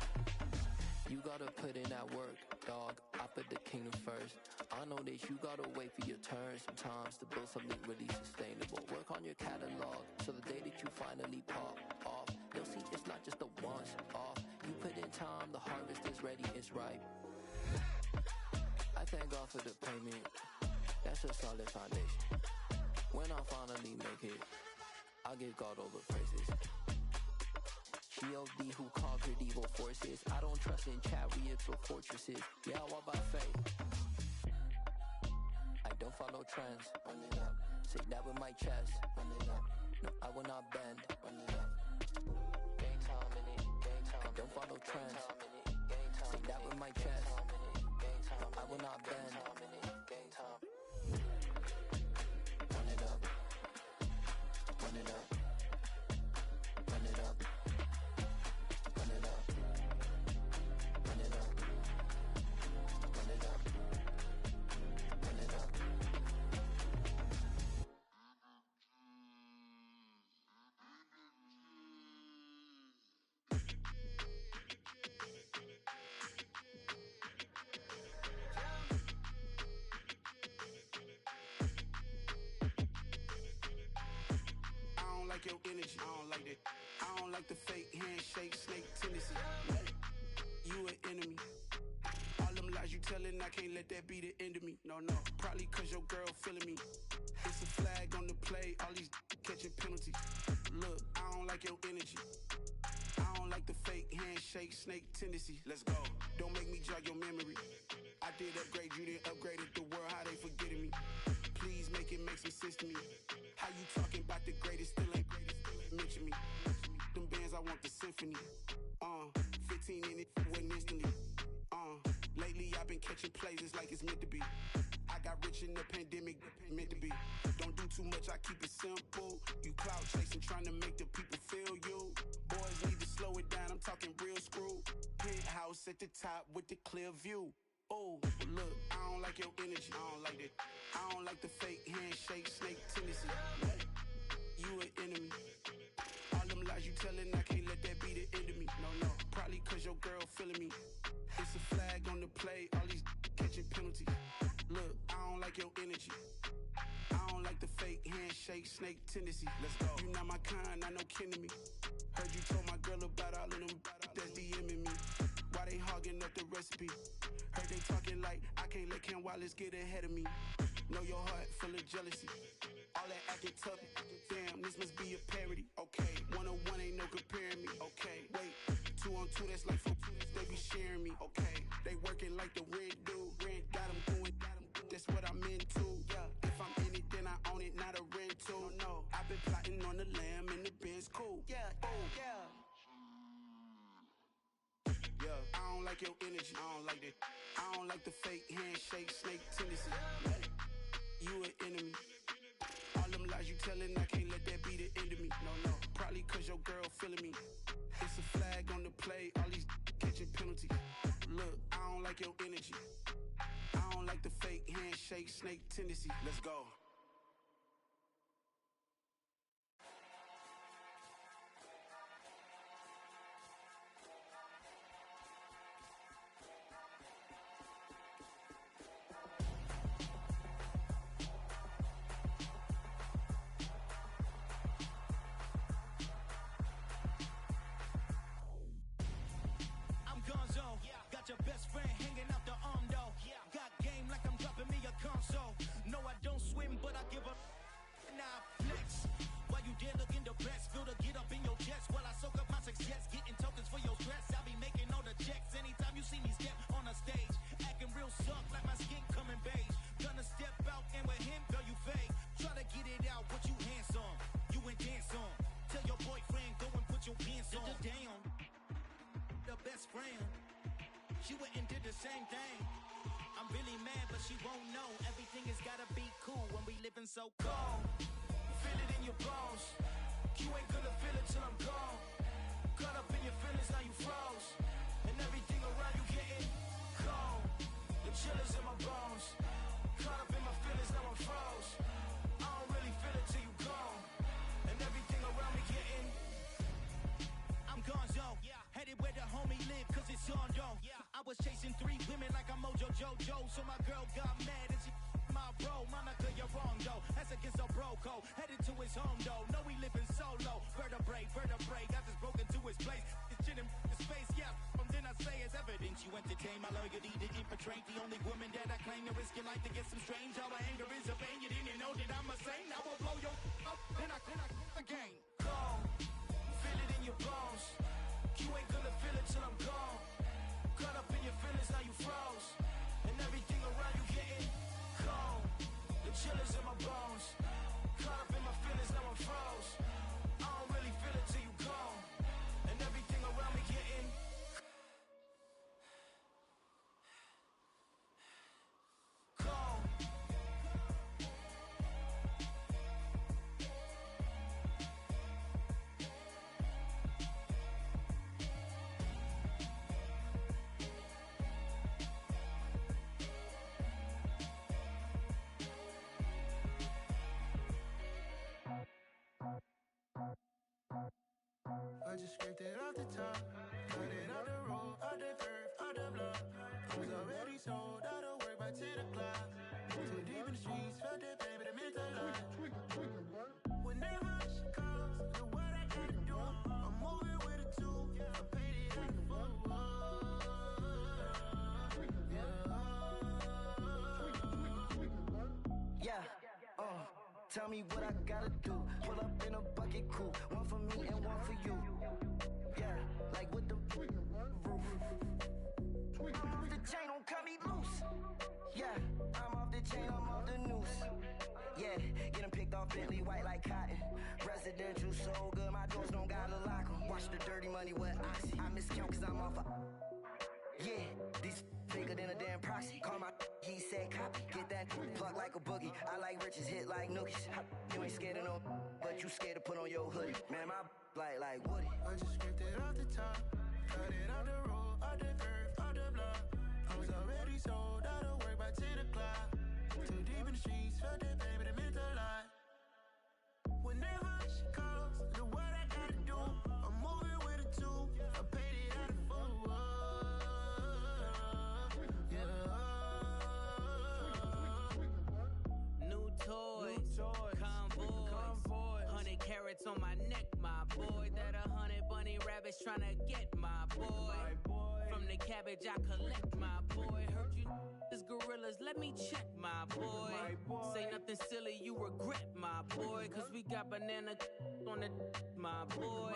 You gotta put in that work, dog. I put the kingdom first. I know that you gotta wait for your turn sometimes to build something really sustainable. Work on your catalog, so the day that you finally pop off, you'll see it's not just a once off. You put in time, the harvest is ready, it's ripe. I thank God for the payment. That's a solid foundation. When I finally make it, I'll give God all the praises. G.O.D. who conquered evil forces. I don't trust in chariots or fortresses. Yeah, I walk by faith. I don't follow trends. Run it up. Say that with my chest. Run it up. No, I will not bend. Run it up. Gang time in it. Gang time. I don't follow trends. Say that with my chest. No, I will not bend. Gang time. Run it up. Run it up. Run it up. Run it up. Run it up. Run it up. Run it up. I don't like your energy. I don't like that. I don't like the fake handshake, snake tendency. You an enemy. All them lies you telling, I can't let that be the end of me. No, no. Probably cause your girl feeling me. It's a flag on the play, all these catching penalties. Look, I don't like your energy. I don't like the fake handshake, snake tendency. Let's go. Don't make me jog your memory. I did upgrade, you didn't upgrade it. The world, how they forgetting me. Please make it make some sense to me. How you talking about the greatest, still ain't greatest, mention me. Them bands, I want the symphony. 15 in it, wasn't instantly. Lately I've been catching plays, it's like it's meant to be. I got rich in the pandemic, meant to be. Don't do too much, I keep it simple. You clout chasing, trying to make the people feel you. Boys need to slow it down, I'm talking real screw. Penthouse at the top with the clear view. Oh, look, I don't like your energy, I don't like that. I don't like the fake handshake, snake tendency. You an enemy. All them lies you telling, I can't let that be the end of me. No, no, probably cause your girl feeling me. It's a flag on the play, all these catching penalties. Look, I don't like your energy. I don't like the fake handshake, snake tendency. Let's go. You not my kind, I know kin to me. Heard you told my girl about all of them that's DMing me. Why they hogging up the recipe? Heard they talking like I can't let Ken Wallace get ahead of me. Know your heart full of jealousy. All that acting tough, damn, this must be a parody. Okay, 1-on-1 ain't no comparing me. Okay, wait, 2-on-2, that's like 4, they be sharing me. Okay, they working like the rent dude. Rent got them doing, that's what I'm into. Yeah, if I'm in it, then I own it, not a rental. No, I've been plotting on the lamb and the Benz cool. Yeah, oh, yeah. Yeah, I don't like your energy, I don't like that. I don't like the fake handshake, snake tendency. You an enemy. All them lies you telling, I can't let that be the end of me. No, no, probably cause your girl feeling me. It's a flag on the play, all these catching penalties. I don't like the fake handshake, snake tendency. Let's go. Your best friend hanging out the arm though. Got game like I'm dropping me a console. No, I don't swim, but I give up. Now flex. While you there looking the best, feel the get up in your chest while I soak up my success. Getting tokens for your stress. I'll be making all the checks anytime you see me step on a stage. Acting real suck like my skin coming beige. Gonna step out and with him, girl, you fake. Try to get it out, what you handsome. You ain't dance on. Tell your boyfriend, go and put your pants on. Down. The best friend. She went and did the same thing. I'm really mad, but she won't know. Everything has gotta be cool when we living so cold. Feel it in your bones. You ain't gonna feel it till I'm gone. Caught up in your feelings, now you froze. And everything around you getting cold. The chill is in my bones. Caught up in my feelings, now I'm froze. I don't really feel it till you gone. And everything around me getting I'm gone, yo. Headed where the homie live, cause it's on, yo. I was chasing 3 women like I'm Mojo Jojo, so my girl got mad and she my bro. Monica, you're wrong, though. That's against a bro code. Headed to his home, though. No, we living solo. Vertebrae. I just broke into his place. His chin in his face, yeah. From then I say it's evidence you entertain my loyalty to infiltrate. The only woman that I claim to risk your life to get some strange. All my anger is a pain. You didn't know that I'm a saint. I will blow your up, then I again. Go. Feel it in your bones. You ain't gonna feel it till I'm gone. Caught up in your feelings, now you froze. And everything around you getting cold. The chill is in my bones. Caught up in my feelings, now I'm froze. I don't really feel it till you gone. And everything around me getting cold. I just scraped it off the top, cut it off the road, off the curve, off the block. I was already sold out of work by 10 o'clock. Too deep in the streets, felt that pain, but it meant a lot. Whenever she calls, know what I gotta do. I'm moving with a two, I paid it out the full. Yeah, tell me what I gotta do. Pull up in a bucket crew, one for me and one for you. Yeah, like with the roof. I'm off the chain, don't cut me loose. Yeah, I'm off the chain, I'm off the noose. Yeah, getting picked off Bentley white like cotton. Residential so good, my doors don't gotta lock 'em. Watch the dirty money with Oxy. I miscount cause I'm off a yeah, these bigger than a damn proxy. Call my he said copy. Get that plug like a boogie. I like riches, hit like nookies. You ain't scared of no, but you scared to put on your hoodie. Man, my like Woody. I just scraped it off the top, cut it off the road, off the curve, off the block. I was already sold out of work by 10 o'clock. Too deep in the streets, felt that pain, but it meant a lot. Whenever she calls, know what I gotta do. I'm moving with a two, I paid it out of full. New toys, convoy, 100 carats on my neck, my boy. That 100 bunny rabbits tryna get my boy. From the cabbage I collect, my boy. Heard you is gorillas, let me check, my boy. Say nothing silly, you regret, my boy. Cause we got banana on the my boy.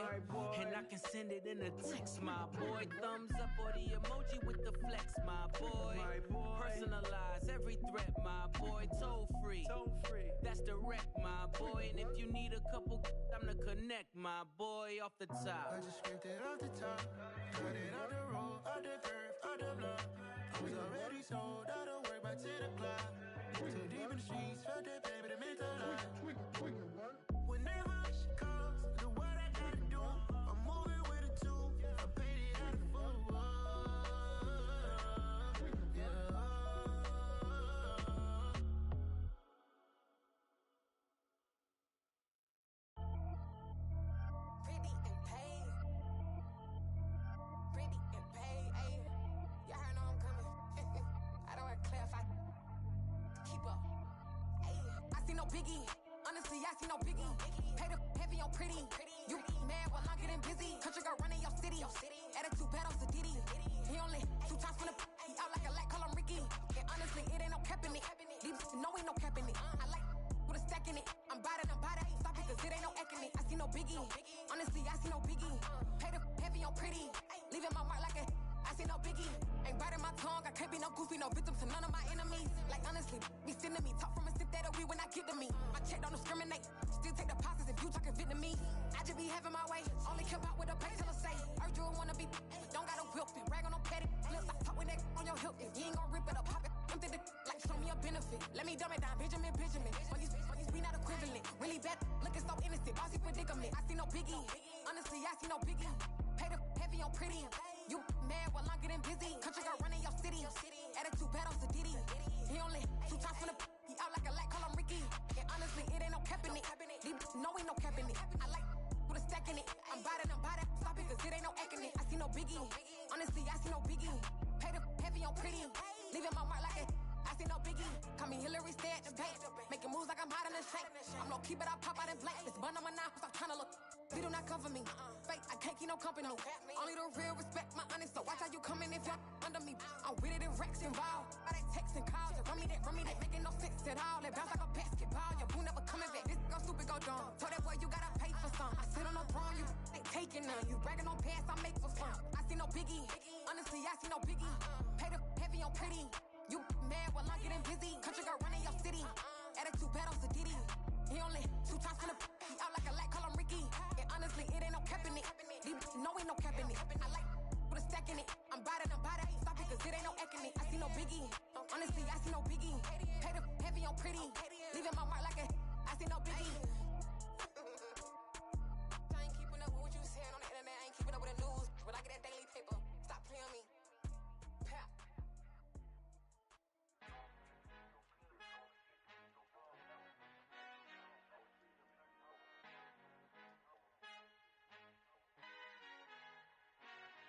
And I can send it in a text, my boy. Thumbs up or the emoji with the flex, my boy. Personalize every threat, my boy. Toll free, that's direct, my boy. And if you need a couple, I'm the connect, my boy. Off the top, I just scraped it off the top, cut it off the road, off the curve, off the block. I was already sold out of work by 10 o'clock. Too deep in the streets, felt that pain, but it meant a lot. Whenever she calls, know what I gotta do. I'm moving with a two, I paid it out of full. Yeah. Biggie. Honestly, I see no Biggie. Pay the heavy on pretty. You mad while I'm getting busy. Country girl running your city. Attitude bad on Diddy. He only 2 times from the he out like a light, call him Ricky. And honestly, it ain't no cap in it. These no ain't no cap in it. I like with a stack in it. I'm bad. Stop it, cause it ain't no eck in it. I see no Biggie. Honestly, I see no Biggie. Pay the heavy on pretty. Leaving my mark like a I see no Biggie. Ain't biting my tongue. I can't be no goofy, no victim to none of my enemies. Like honestly, be sending me talk from a sip that'll be when I get to me. My check don't discriminate. Still take deposits if you talking Vietnamese. I just be having my way. Only care about what the pay tell us say. Urge you wanna be, don't got no whip and rag on no petty. Flips, I talk with that on your hip. If you ain't gon' rip it up, pop it. Empty the like show me a benefit. Let me dumb it down, Benjamin. When you be not equivalent. Really bad, looking so innocent. Bossy predicament. I see no Biggie. Honestly, I see no Biggie. Pay the heavy on pretty. You mad while I'm getting busy. Country girl running your city. Attitude bad on Diddy. He only 2 times from the he out like a light, call him Ricky. And honestly, it ain't no cap in it. These no ain't no cap in it. I like with a stack in it. I'm bad. Stop it, cause it ain't no eck in it. I see no Biggie. Honestly, I see no Biggie. Pay the heavy on pretty. Leaving my mark like a I see no Biggie. Call me Hillary, stay at the bank. Making moves like I'm hiding in shape. I'm low key, but I pop out in blank. This bun on my knife, I'm trying to look. They do not cover me. Fake, I can't keep no company. Only the real respect my honest. So watch how you coming if you're under me. I'm with it in Rex involved. All that text and calls. Just run me that. Making no sense at all. They bounce like a basketball. Your boo never coming back. This go stupid, go dumb. Told that boy you gotta pay for some. I sit on no throne, you ain't taking none. You bragging on pants, I make for fun. I see no Biggie. Honestly, I see no Biggie. Pay the heavy on pretty. You mad while I'm getting busy. Country girl running your city. Attitude bad on Diddy. He only 2 times from the he out like a light, call him Ricky. And honestly, it ain't no cap in it. These no ain't no cap in it. I like with a stack in it. I'm bad. Stop it, cause it ain't no eck in it. I see no Biggie. Honestly, I see no Biggie. Pay the heavy on pretty. Leaving my mark like a I see no Biggie. I ain't keeping up with what you saying on the internet. I ain't keeping up with the news. When I get that daily paper, stop playing on me. Pap.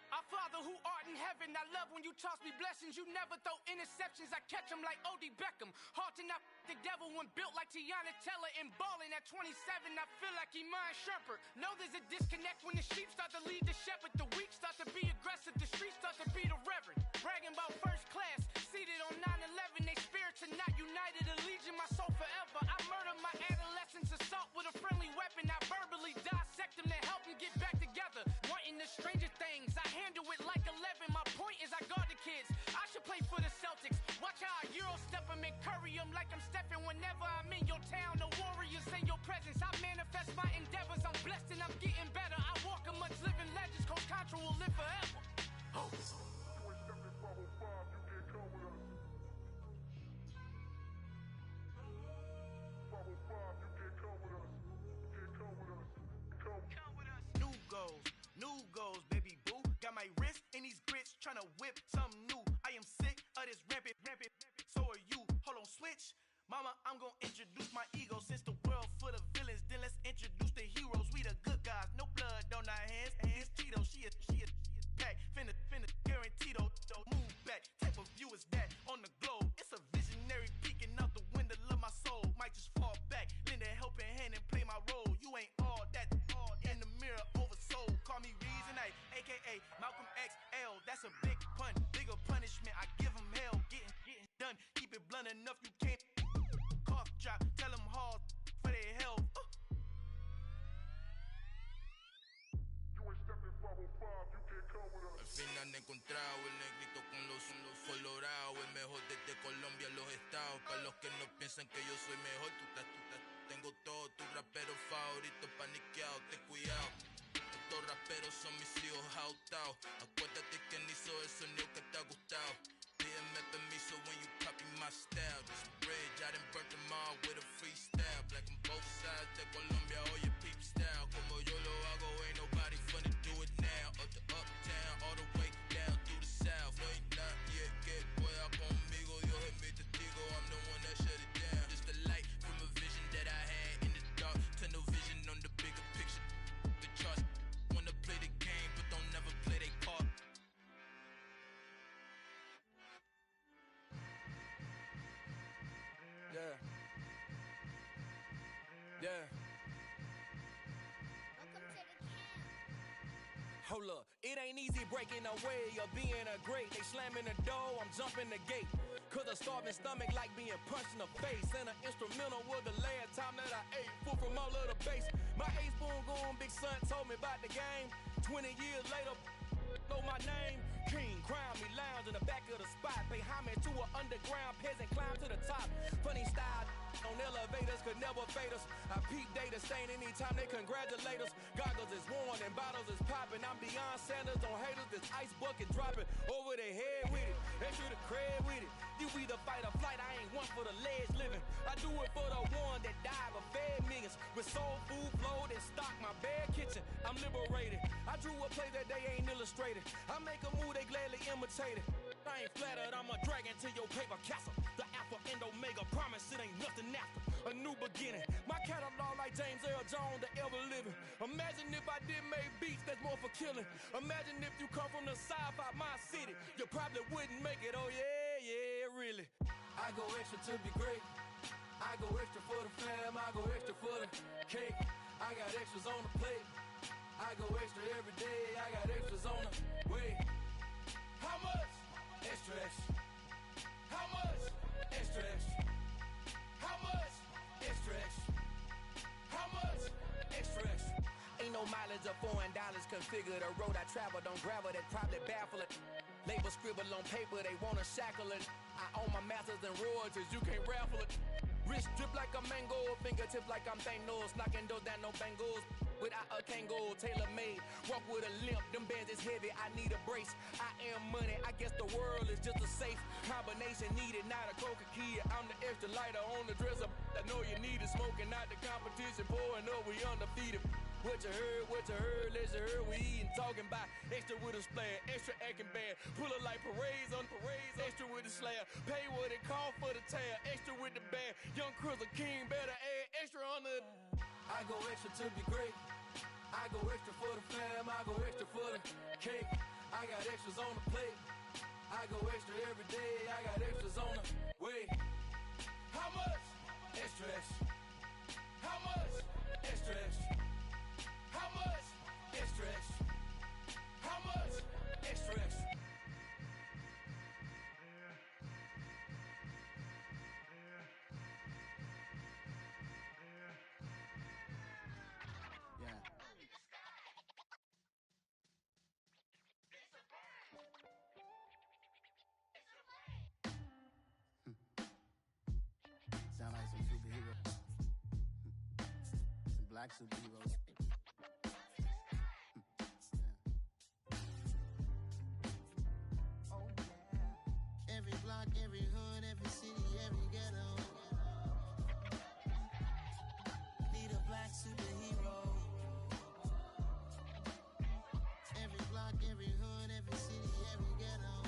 Our Father who art in heaven, I love when you toss me blessings. You never throw interceptions, I catch them like O.D. Beckham. Hard to not the devil when built like Tiana Teller and balling at 27. I feel like Iman Shumpert. Know there's a disconnect when the sheep start to lead the shepherd. The weak start to be aggressive, the streets start to be the reverend. Bragging about first class, seated on 9/11. They spirits are not united, a legion, my soul forever. I murdered my adolescence, assault with a friendly weapon. I verbally dissect them to help them get back together. Wanting the stranger things, I handle it like 11. My point is I guard the kids. I should play for the Celtics. Watch how I Euro step them and curry them like I'm stepping. Whenever I'm in your town, the warriors in your presence. I manifest my endeavors. I'm blessed and I'm getting better. I walk amongst living legends. Coach Contra will live forever. Oh. New goals, baby boo. Got my wrist in these grits, tryna whip something new. I am sick of this rampant. So are you. Hold on, switch. Mama, I'm gonna introduce my ego. Since the world full of villains, then let's introduce the heroes. We the good guys, no blood on our hands. Hands Tito, she is back. Finna, guaranteed. Move back. Type of view is that on the globe? It's a visionary peeking out the window of my soul. Might just fall back, lend a helping hand and play my role. You ain't all that. In the mirror, oversold. Call me Reasonite, aka Malcolm XL. That's a big pun, bigger punishment. I give him hell, getting done. Keep it blunt enough, you can't. Cough drop, tell them hard for their health. Al fin han encontrado el negrito con los colorados, el mejor desde Colombia, los estados. Para los que no piensan que yo soy mejor, tengo todos tus raperos favoritos paniqueados, ten cuidado. Estos raperos son mis hijos jautados. Acuérdate que ni hizo el sonido que te ha gustado. Pídeme permiso when you copy my style. This bridge, I done burnt them all with a freestyle. Black on both sides de Colombia, oye peep style. Como yo lo hago, ain't nobody finna do it now. Up to uptown, all the way down through the south. No hay nadie que pueda conmigo, Dios es mi testigo. I'm the one that shut it down. Just the light from a vision that I had in the dark. Tunnel vision on the bigger picture. The charts wanna play the game, but don't never play their part. Yeah. Hold up, it ain't easy breaking away or being a great. They slamming the door, I'm jumping the gate. Cause a starving stomach like being punched in the face. And an instrumental was the last time that I ate food from all of the bass. My ace boom goon big son told me about the game. 20 years later, know my name. King, crown me, lounge in the back of the spot. Pay homage to an underground peasant, climb to the top. Funny style on elevators could never fade us. I peep data stain anytime they congratulate us. Goggles is worn and bottles is popping. I'm Deion Sanders on haters, this ice bucket dropping over their head with it. They should have cred with it. You either fight or flight, I ain't one for the ledge living. I do it for the one that died but fed millions. With soul food flowed and stock my bad kitchen. I'm liberated. I drew a play that they ain't illustrated. I make a move they gladly imitated. I ain't flattered, I'm a dragon to your paper castle. The Alpha and Omega, promise it ain't nothing after. A new beginning. My catalog like James Earl Jones, the ever living. Imagine if I did make beats that's more for killing. Imagine if you come from the south out my city. You probably wouldn't make it, oh yeah, really. I go extra to be great. I go extra for the fam, I go extra for the cake. I got extras on the plate. I go extra every day, I got extras on the way. How much? Extra, extra. How much? Extra, extra. How much? Extra, extra. How much? Extra, extra. Ain't no mileage of $4 configure the road I travel. Don't gravel that probably baffle it. Label scribble on paper, they wanna shackle it. I own my masters and royalties, you can't raffle it. Wrist drip like a mango, fingertip like I'm Thanos. Knocking those down, no bangles. Without a Kango, tailor-made. Walk with a limp, them bands is heavy, I need a brace. I am money, I guess the world is just a safe combination needed, not a coca key. I'm the extra lighter on the dresser. I know you need it, smoking out the competition, pouring up, we undefeated. What you heard, let's you heard, we eatin', talking about extra with a splash, extra acting bad, pull it like parades on parades, extra with the slab, pay what it call for the tab, extra with the band, young Chris a king, better add extra on the. I go extra to be great, I go extra for the fam, I go extra for the cake, I got extras on the plate, I go extra every day, I got extras on the way. How much? Extra, extra. How much? Extra, extra. How much? Extra, extra. How much? Extra, extra. Sound like some superheroes. Some black superheroes. Every block, every hood, every city, every ghetto need a black superhero. Every block, every hood, every city, every ghetto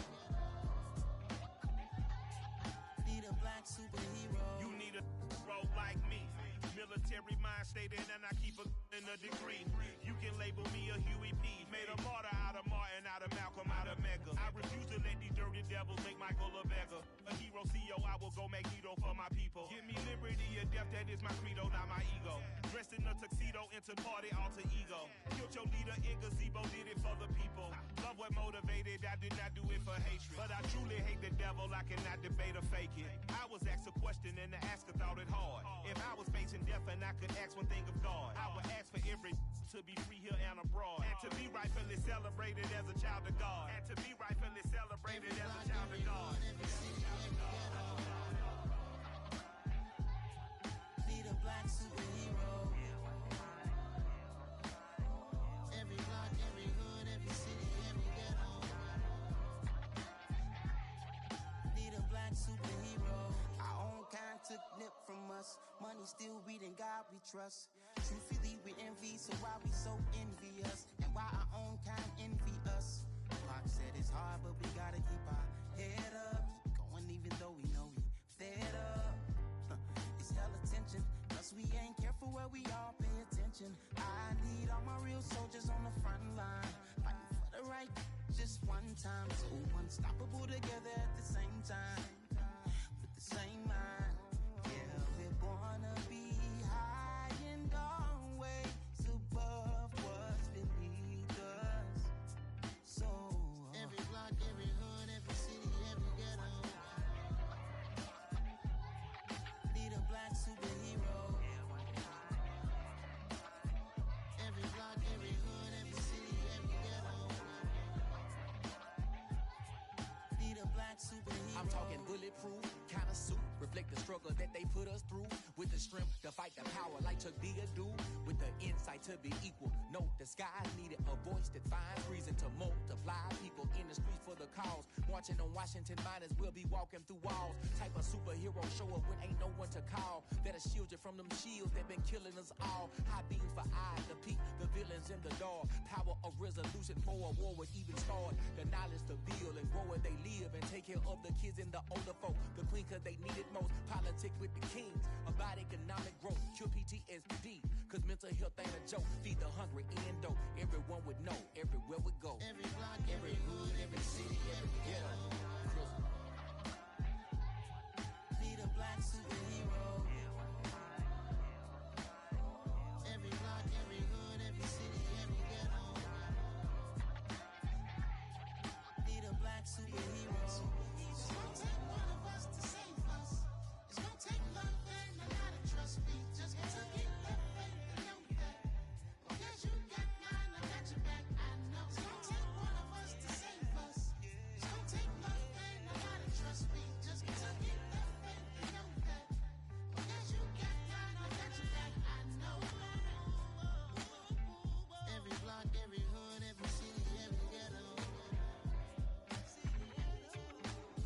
need a black superhero. You need a role like me. Military mind stated, and I keep in a degree. You can label me a Huey P. Made a martyr out of Martin, out of Malcolm, out of Mega. I refuse to let these dirty devils make Michael a beggar. A hero CEO, I will go Magneto for my people. Give me liberty or death, that is my credo, not my ego. Dressed in a tuxedo, enter party, alter ego. Killed your leader in gazebo, did it for the people. Love what motivated, I did not do it for hatred. But I truly hate the devil, I cannot debate or fake it. I was asked a question and the asker thought it hard. If I was facing death and I could ask one thing of God, I would ask for every to be free here and abroad, and to be rightfully celebrated as a child of God, and to be rightfully celebrated as a child of God. Need a black superhero. Every block, every hood, every city, every ghetto need a black superhero. Our own kind took nip from us. Money still reading God we trust. Truthfully we envy, so why we so envious? And why our own kind envy us? Pac said it's hard, but we gotta keep our head up. Going even though we know we fed up. It's hell attention, cause we ain't careful where we all pay attention. I need all my real soldiers on the front line, fighting for the right just one time. So unstoppable together at the same time, with the same mind. Yeah, we're gonna be high and always above what's beneath us. talking bulletproof kind of suit. Reflect the struggle that they put us through. With the strength to fight the power like Chuck D do. With the insight to be equal. Note the skies needed a voice that finds reason to multiply. People in the streets for the cause. Marching on Washington, might as well be walking through walls. Type of superhero show up when ain't no one to call. That'll shield you from them shields that been killing us all. High beam for eyes, the peak, the villains in the dark. Power of resolution for a war would even start. The knowledge to build and grow where they live and take care of the kids and the older folk. The queen cause they need it most. Politics with the kings. About economic growth. Cure PTSD. Cause mental health ain't a joke. Feed the hungry and dope. Everyone would know. Everywhere we go. Every block, every hood, every city, every ghetto. Need a black superhero. Every block, every hood, every city, every ghetto. Need a black superhero. It's gonna take one of us to save us. It's gonna take love and a lot of trust me. Just to get the faith and know that. Because you got mine, I got your back. I know. It's gonna take one of us to save us. It's gonna take love and a lot of trust me. Just to get the faith and know that. Because you got mine, I got your back. I know. Every block, every hood, every city, every ghetto.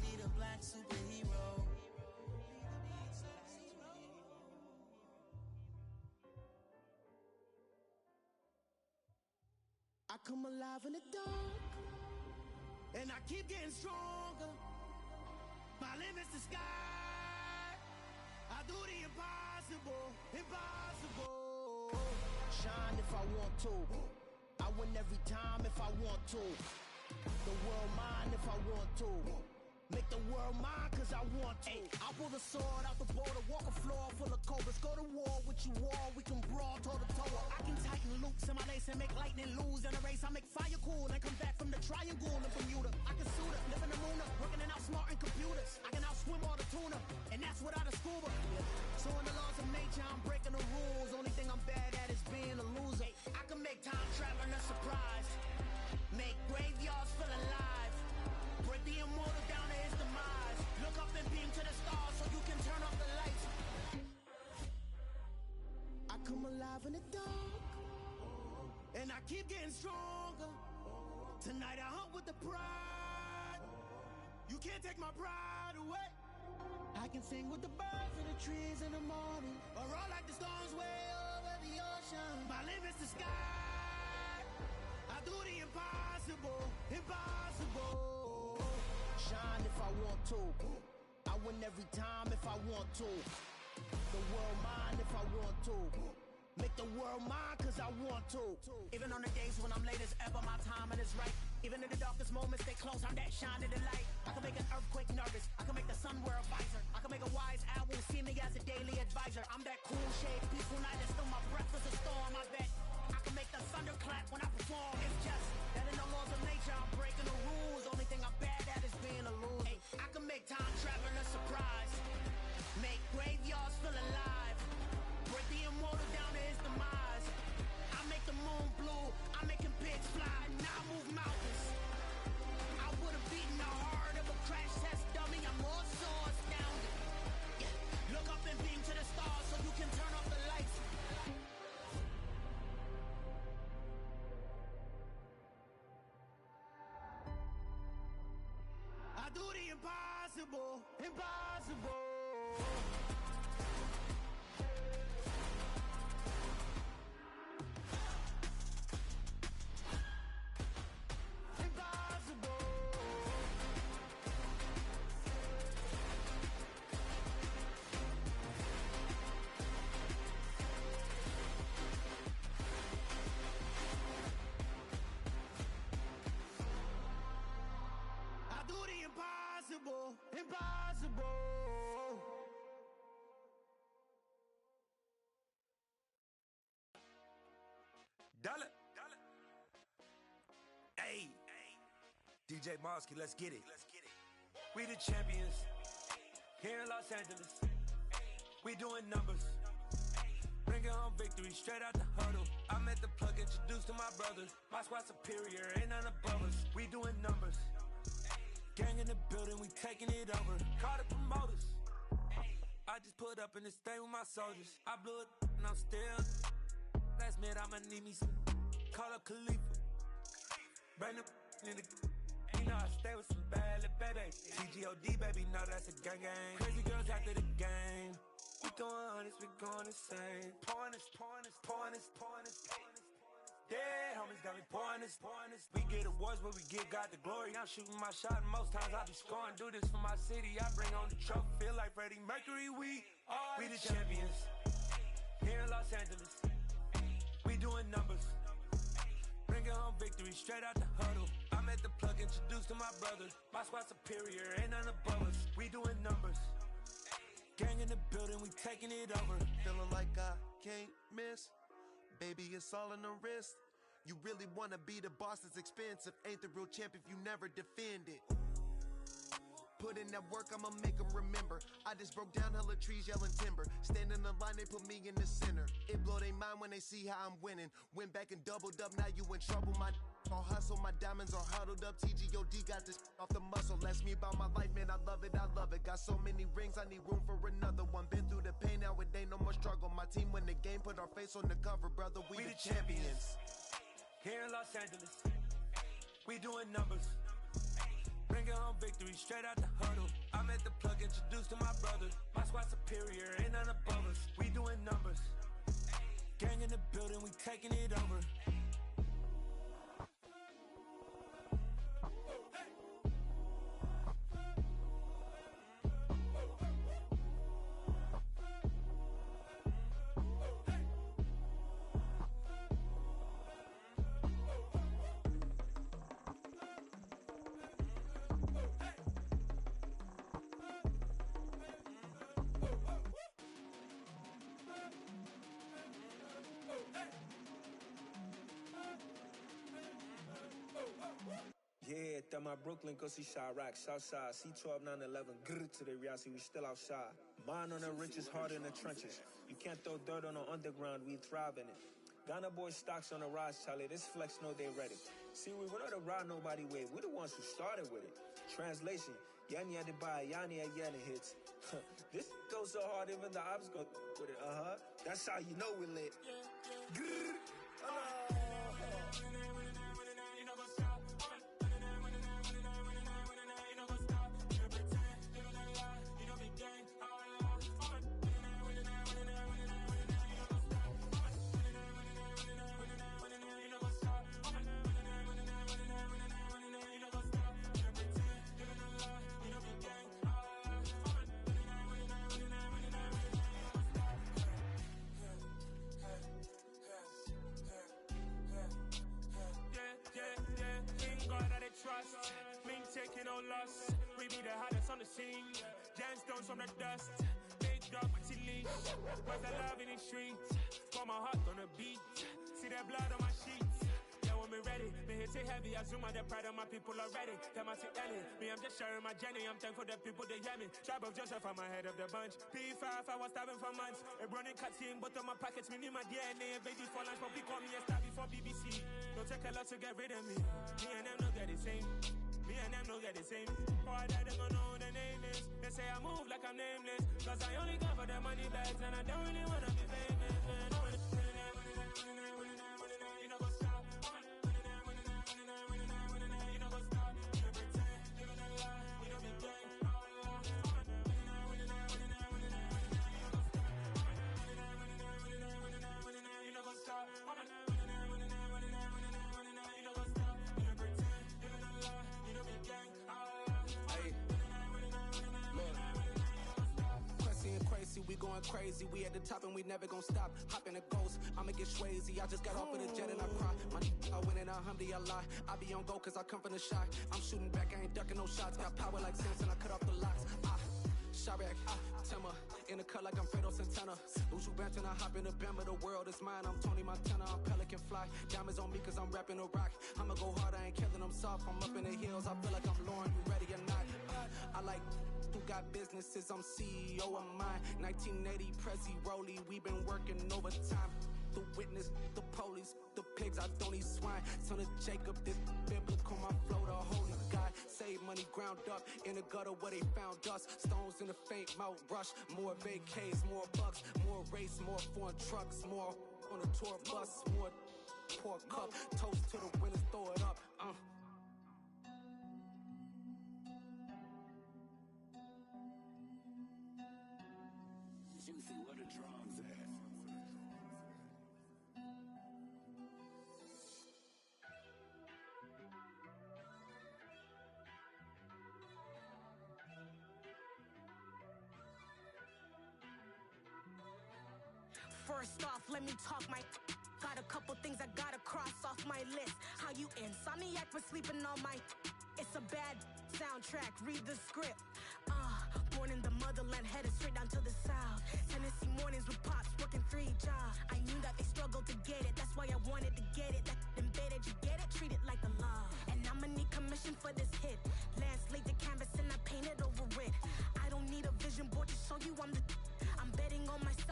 Need a black superhero. I come alive in the dark, and I keep getting stronger. My limit's the sky. I do the impossible, impossible. Shine if I want to. I win every time if I want to. The world mine if I want to. Make the world mine cause I want to. I pull the sword out the border, walk a floor full of cobras. Go to war with you all, we can brawl toe to toe. I can tighten loops in my lace and make lightning lose in a race. I make fire cool and come back from the triangle in Bermuda. I can suit it, live in the moon, working and outsmarting computers. I can outswim all the tuna, and that's without a scuba. So in the laws of nature, I'm breaking the rules. Only thing I'm bad at is being a loser. I can make time traveling a surprise. Make graveyards feel alive. Break the immortal down to his demise. Look up and beam to the stars so you can turn off the lights. I come alive in the dark, and I keep getting stronger. Tonight I hunt with the pride. You can't take my pride away. I can sing with the birds and the trees in the morning, or roll like the storms way over the ocean. My limit's the sky. I do the impossible, impossible. Shine if I want to. I win every time if I want to. The world mine if I want to. Make the world mine cause I want to. Even on the days when I'm late as ever, my timing is right. Even in the darkest moments, stay close, I'm that shining the light. I can make an earthquake nervous, I can make the sun wear a visor. I can make a wise owl see me as a daily advisor. I'm that cool shade, peaceful night, and still my breath is a storm, I bet. I can make the thunder clap when I perform. It's just that in the laws of nature, I'm breaking the rules. Only thing I'm bad at is being a loser. Hey, I can make time traveling a surprise. Make graveyards feel alive. Break the immortal down to his demise. I make the moon blue. I'm making pigs fly. Now I move mountains. I would've beaten the heart of a crash test dummy. I'm more so astounded. Yeah. Look up and beam to the stars so you can turn off the lights. I do the impossible, impossible. Impossible, impossible. Dollar. Hey, DJ Mosky, let's get it. We the champions here in Los Angeles. We doing numbers. Bringing home victory straight out the huddle. I'm at the plug, introduced to my brothers. My squad superior, ain't none above us. We doing numbers. Gang in the building, we taking it over. Call the promoters. I just put up in this thing with my soldiers. I blew it and I'm still. Last minute I'ma need me some. Call up Khalifa. Bring the in the. You know I stay with some bad little baby. TGOD baby, know that's a gang gang. Crazy girls after the game. We going honest, we going insane. Pouring this. Yeah, homies got me pouring this. We get awards where we give God the glory. I'm shooting my shot and most times I be scoring. Do this for my city, I bring on the trophy. Feel like Freddie Mercury, we the champions. Here in Los Angeles, we doing numbers. Bringing home victory straight out the huddle. I'm at the plug, introduced to my brothers. My squad superior, ain't none above us. We doing numbers. Gang in the building, we taking it over. Feeling like I can't miss. Baby, it's all in the wrist. You really wanna be the boss, it's expensive. Ain't the real champ if you never defend it. Put in that work, I'ma make them remember. I just broke down hella trees, yelling timber. Stand in the line, they put me in the center. It blow they mind when they see how I'm winning. Went back and doubled up, now you in trouble. My all hustle, my diamonds are huddled up. TGOD got this off the muscle. Ask me about my life, man, I love it. Got so many rings, I need room for another one. Been through the pain, now it ain't no more struggle. My team win the game, put our face on the cover, brother. We the champions. Here in Los Angeles, we doing numbers. Bringing home victory straight out the huddle. I'm at the plug, introduced to my brothers. My squad superior, ain't none above us. We doing numbers. Gang in the building, we taking it over. Yeah, that my Brooklyn, go see Chirac, Southside, C12, 911, grrr to the reality, we still outside. Mine on the riches, hard in the trenches. You can't throw dirt on the underground, we thrive in it. Ghana boys stocks on the rise, Charlie, this flex know they ready. See, we not to ride nobody way, we the ones who started with it. Translation, Yani had to buy, Yani had yelling hits. This goes so hard, even the ops go with it, That's how you know we lit. Grrr. Taking no loss, we be the hottest on the scene. Gemstones from the dust, big dog with your leash. Where's the love in the streets? Got my heart on the beat. See that blood on my sheets. Yeah, when we ready, me hit it heavy. I zoom out the pride of my people already. Them I see Ellie, me I'm just sharing my journey. I'm thankful that people they hear me. Tribe of Joseph, I'm ahead of the bunch. P5, I was starving for months. A running cutscene, but on my pockets, me need my DNA. Baby for lunch, but we call me a star before BBC. Don't take a lot to get rid of me. Me and them don't get the same. Me and them don't get the same. Boy, that they gon' know who the name is. They say I move like I'm nameless. Cause I only come for the money bags and I don't really wanna be famous, man. You know go stop. You know go stop. You pretend, living a lie. We don't be gang. You know go stop. We going crazy, we at the top and we never gon' stop. Hop in a ghost, I'ma get swayzy. I just got off of the jet and I cry. My I win and alhamdulillah. I be on go cause I come from the shot. I'm shooting back, I ain't ducking no shots. Got power like Samson, I cut off the locks. Chirac, Timmer, in the cut like I'm Fredo Santana. Uju Banton, I hop in the Bama, the world is mine. I'm Tony Montana, I'm Pelican Fly. Diamonds on me cause I'm rapping a rock. I'ma go hard, I ain't killing them soft. I'm up in the hills, I feel like I'm Lauren, you ready or not? I like who got businesses, I'm CEO of mine. 1980 Prezi Rolly, we been working overtime. The witness, the police, the pigs, I don't eat swine. Son of Jacob, this biblical, my flow, the holy God. Save money ground up in the gutter where they found us. Stones in the faint mouth rush. More vacays, more bucks, more race, more foreign trucks, more on a tour bus, more pour cup. Toast to the winners, throw it up. Juicy, where the drums at? First off, let me talk my. Got a couple things I gotta cross off my list. How you insomniac for sleeping on my. It's a bad soundtrack, read the script. Born in the motherland, headed straight down to the south. Tennessee mornings with pops, working 3 jobs. I knew that they struggled to get it, that's why I wanted to get it. That embedded, you get it, treat it like the law. And I'ma need commission for this hit. Lance laid the canvas and I painted over it. I don't need a vision board to show you I'm betting on myself.